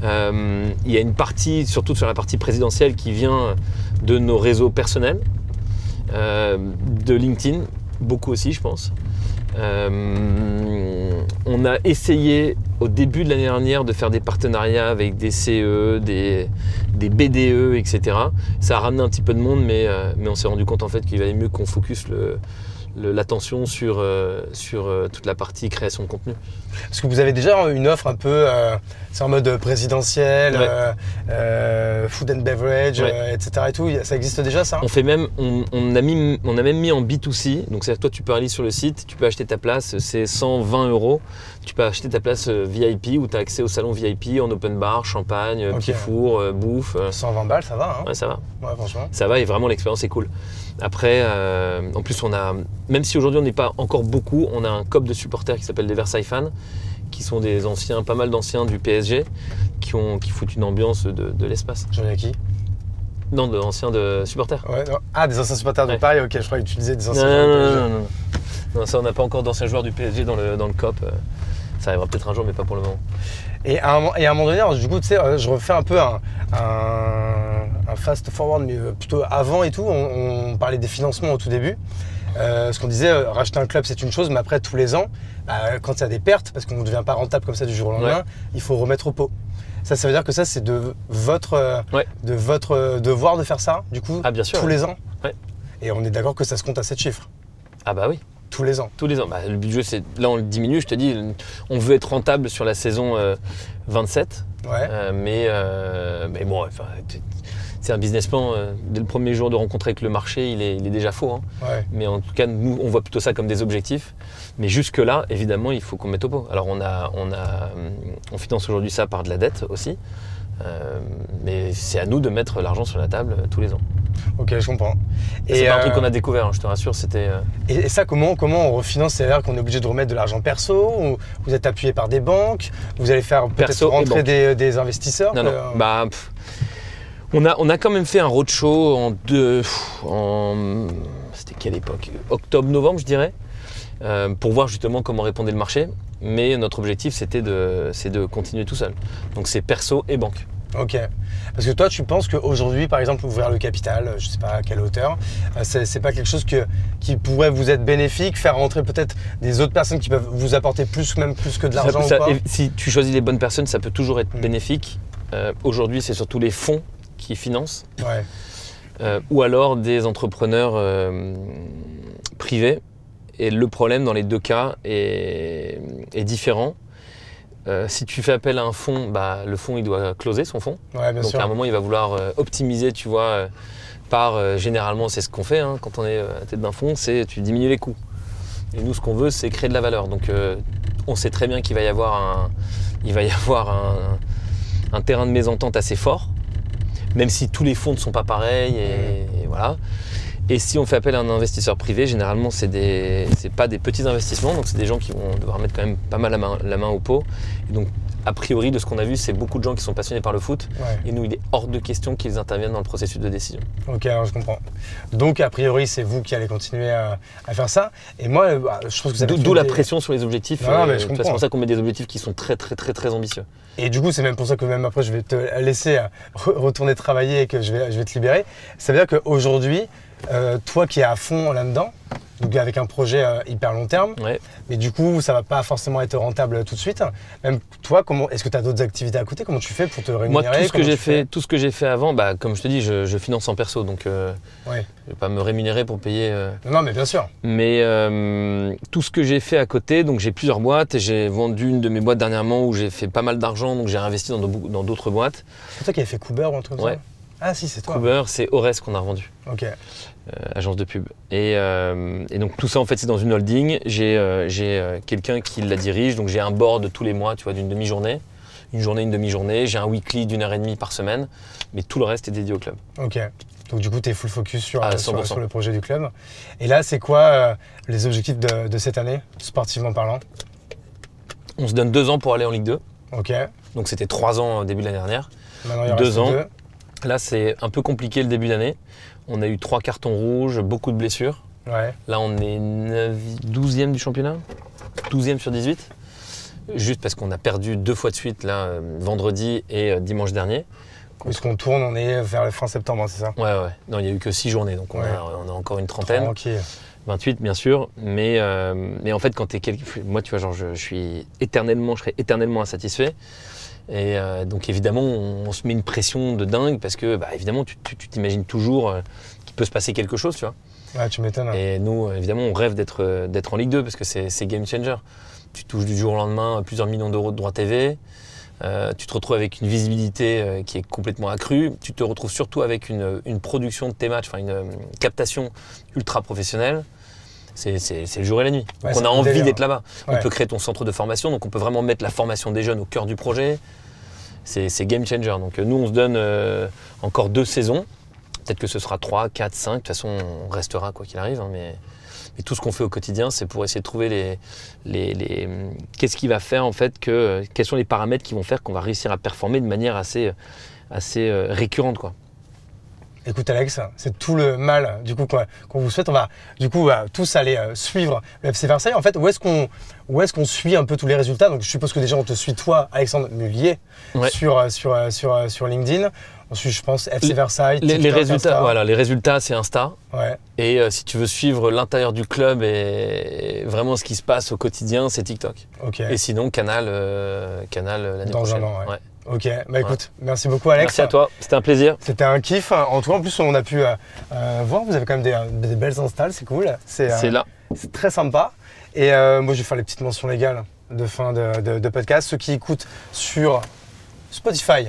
Il y a une partie, surtout sur la partie présidentielle, qui vient de nos réseaux personnels, de LinkedIn, beaucoup aussi, je pense. On a essayé au début de l'année dernière de faire des partenariats avec des CE, des BDE, etc. Ça a ramené un petit peu de monde, mais on s'est rendu compte en fait qu'il valait mieux qu'on focus l'attention sur toute la partie création de contenu. Parce que vous avez déjà une offre un peu, c'est en mode présidentiel, food and beverage, etc. Et tout. Ça existe déjà ça? On fait même, on a même mis en B2C. Donc c'est-à-dire que toi tu peux aller sur le site, tu peux acheter ta place, c'est 120 €. Tu peux acheter ta place VIP où tu as accès au salon VIP en open bar, champagne, petit four, bouffe. 120 balles, ça va hein? Ouais, ça va. Ouais, franchement. Ça va et vraiment l'expérience est cool. Après, en plus on a, même si aujourd'hui on n'est pas encore beaucoup, on a un COP de supporters qui s'appelle des Versailles fans, qui sont des anciens, pas mal d'anciens du PSG, qui foutent une ambiance de l'espace. J'en ai à qui? Non, d'anciens supporters. Ouais, non. Ah, des anciens supporters de Paris, ok, je crois que tu disais des anciens Non, ça on n'a pas encore d'anciens joueurs du PSG dans le COP. Ça arrivera peut-être un jour, mais pas pour le moment. Et à un moment donné, alors, du coup, tu sais, je refais un peu un fast forward, mais plutôt avant et tout. On parlait des financements au tout début. Ce qu'on disait, racheter un club, c'est une chose, mais après, tous les ans, quand il y a des pertes, parce qu'on ne devient pas rentable comme ça du jour au lendemain, il faut remettre au pot. Ça veut dire que ça, c'est de votre devoir de faire ça, du coup, bien sûr, tous les ans. Ouais. Et on est d'accord que ça se compte à 7 chiffres. Ah bah oui. Tous les ans. Tous les ans. Le budget, là on le diminue, je te dis, on veut être rentable sur la saison 27. Ouais. Mais bon, enfin, c'est un business plan. Dès le premier jour de rencontre avec le marché, il est déjà faux. Hein. Ouais. Mais en tout cas, nous, on voit plutôt ça comme des objectifs. Mais jusque-là, évidemment, il faut qu'on mette au pot. Alors, on finance aujourd'hui ça par de la dette aussi. Mais c'est à nous de mettre l'argent sur la table tous les ans. Ok, je comprends. Et c'est pas un truc qu'on a découvert, hein, je te rassure. C'était. Et ça, comment on refinance? C'est-à-dire qu'on est obligé de remettre de l'argent perso, ou vous êtes appuyé par des banques, vous allez faire peut-être Perso et rentrer banque. des investisseurs? Non. On a quand même fait un roadshow c'était quelle époque? Octobre-novembre, je dirais, pour voir justement comment répondait le marché. Mais notre objectif, c'est de continuer tout seul. Donc c'est perso et banque. Ok. Parce que toi, tu penses qu'aujourd'hui, par exemple, ouvrir le capital, je ne sais pas à quelle hauteur, c'est pas quelque chose qui pourrait vous être bénéfique, faire rentrer peut-être des autres personnes qui peuvent vous apporter plus que de l'argent ou pas? Si tu choisis les bonnes personnes, ça peut toujours être bénéfique. Aujourd'hui, c'est surtout les fonds qui financent. Ouais. Ou alors des entrepreneurs privés. Et le problème dans les deux cas est différent. Si tu fais appel à un fonds, le fonds il doit closer son fonds. Ouais, bien Donc sûr. à un moment il va vouloir optimiser, tu vois, généralement c'est ce qu'on fait hein, quand on est à la tête d'un fonds, c'est tu diminues les coûts. Et nous ce qu'on veut c'est créer de la valeur. Donc on sait très bien qu'il va y avoir un terrain de mésentente assez fort, même si tous les fonds ne sont pas pareils et voilà. Et si on fait appel à un investisseur privé, généralement c'est pas des petits investissements, donc c'est des gens qui vont devoir mettre quand même pas mal la main au pot. Et donc a priori de ce qu'on a vu, c'est beaucoup de gens qui sont passionnés par le foot. Ouais. Et nous il est hors de question qu'ils interviennent dans le processus de décision. Ok, alors je comprends. Donc a priori c'est vous qui allez continuer à faire ça. Et moi, je pense que vous avez D'où la pression sur les objectifs. Non, mais je comprends. C'est pour ça qu'on met des objectifs qui sont très très très très ambitieux. Et du coup, c'est même pour ça que même après, je vais te laisser retourner travailler et que je vais te libérer. Ça veut dire qu'aujourd'hui, toi qui es à fond là-dedans, donc avec un projet hyper long terme, Ouais. mais du coup, ça va pas forcément être rentable tout de suite. Même toi, est-ce que tu as d'autres activités à côté? Comment tu fais pour te rémunérer? Moi, tout ce que j'ai fait avant, comme je te dis, je finance en perso, donc Ouais. je ne vais pas me rémunérer pour payer. Non, mais bien sûr. Mais tout ce que j'ai fait à côté, donc j'ai plusieurs boîtes. J'ai vendu une de mes boîtes dernièrement où j'ai fait pas mal d'argent, donc j'ai investi dans d'autres boîtes. C'est toi qui avais fait Cooper ou un truc comme Ouais. ça? Ah si, c'est toi. Cooper, c'est Ores qu'on a revendu, Ok. agence de pub. Et donc tout ça en fait c'est dans une holding. J'ai quelqu'un qui la dirige, donc j'ai un board tous les mois, tu vois, d'une demi-journée. Une journée, une demi-journée. J'ai un weekly d'1h30 par semaine, mais tout le reste est dédié au club. Ok. Donc du coup, tu es full focus sur le projet du club. Et là, c'est quoi les objectifs de cette année, sportivement parlant? On se donne 2 ans pour aller en Ligue 2. Ok. Donc c'était 3 ans au début de l'année dernière. Maintenant, il en 2 reste ans. 2. Là c'est un peu compliqué le début d'année. On a eu 3 cartons rouges, beaucoup de blessures. Ouais. Là on est 12e du championnat, 12e sur 18. Juste parce qu'on a perdu 2 fois de suite, là, vendredi et dimanche dernier. Puisqu'on tourne, on est vers la fin septembre, c'est ça? Ouais. Non, il n'y a eu que 6 journées, donc on a encore une trentaine. Tranquille. 28 bien sûr, mais en fait quand tu es moi tu vois genre je serai éternellement insatisfait et donc évidemment on se met une pression de dingue parce que évidemment tu t'imagines toujours qu'il peut se passer quelque chose, tu vois. Ouais, tu m'étonnes. Et nous évidemment on rêve d'être en Ligue 2 parce que c'est game changer. Tu touches du jour au lendemain plusieurs millions d'euros de droits TV. Tu te retrouves avec une visibilité qui est complètement accrue. Tu te retrouves surtout avec une production de tes matchs, enfin une captation ultra professionnelle. C'est le jour et la nuit. Donc Ouais, on a envie d'être là-bas. Ouais. On peut créer ton centre de formation, donc on peut vraiment mettre la formation des jeunes au cœur du projet. C'est game changer. Donc nous, on se donne encore 2 saisons. Peut-être que ce sera 3, 4, 5. De toute façon, on restera quoi qu'il arrive. Hein, mais tout ce qu'on fait au quotidien, c'est pour essayer de trouver qu'est-ce qui va faire en fait quels sont les paramètres qui vont faire qu'on va réussir à performer de manière assez récurrente, quoi. Écoute Alex, c'est tout le mal du coup qu'on vous souhaite. On va du coup tous aller suivre le FC Versailles. En fait, où est-ce qu'on suit un peu tous les résultats? Donc je suppose que déjà on te suit toi, Alexandre Mullier, Ouais. sur LinkedIn. On suit, je pense, FC Versailles. Les TikTok, résultats, Insta. voilà, les résultats, c'est Insta. Ouais. Et si tu veux suivre l'intérieur du club et vraiment ce qui se passe au quotidien, c'est TikTok. Ok. Et sinon, Canal l'année Dans prochaine. un an, ouais. Ouais. Ok. Bah écoute, merci beaucoup Alex. Merci à toi, c'était un plaisir. C'était un kiff. En tout cas, en plus, on a pu voir, vous avez quand même des belles installs, c'est cool. C'est là. C'est très sympa. Et moi, je vais faire les petites mentions légales de fin de podcast. Ceux qui écoutent sur Spotify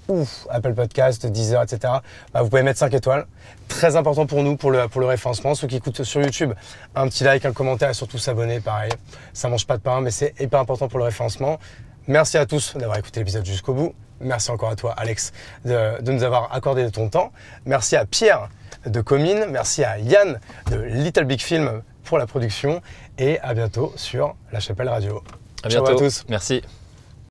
ou Apple Podcast, Deezer, etc., vous pouvez mettre 5 étoiles. Très important pour nous, pour le référencement. Ceux qui écoutent sur YouTube, un petit like, un commentaire et surtout s'abonner, pareil. Ça mange pas de pain, mais c'est hyper important pour le référencement. Merci à tous d'avoir écouté l'épisode jusqu'au bout. Merci encore à toi, Alex, de nous avoir accordé de ton temps. Merci à Pierre de Comine. Merci à Yann de Little Big Film pour la production. Et à bientôt sur La Chapelle Radio. À Ciao bientôt. à tous. Merci.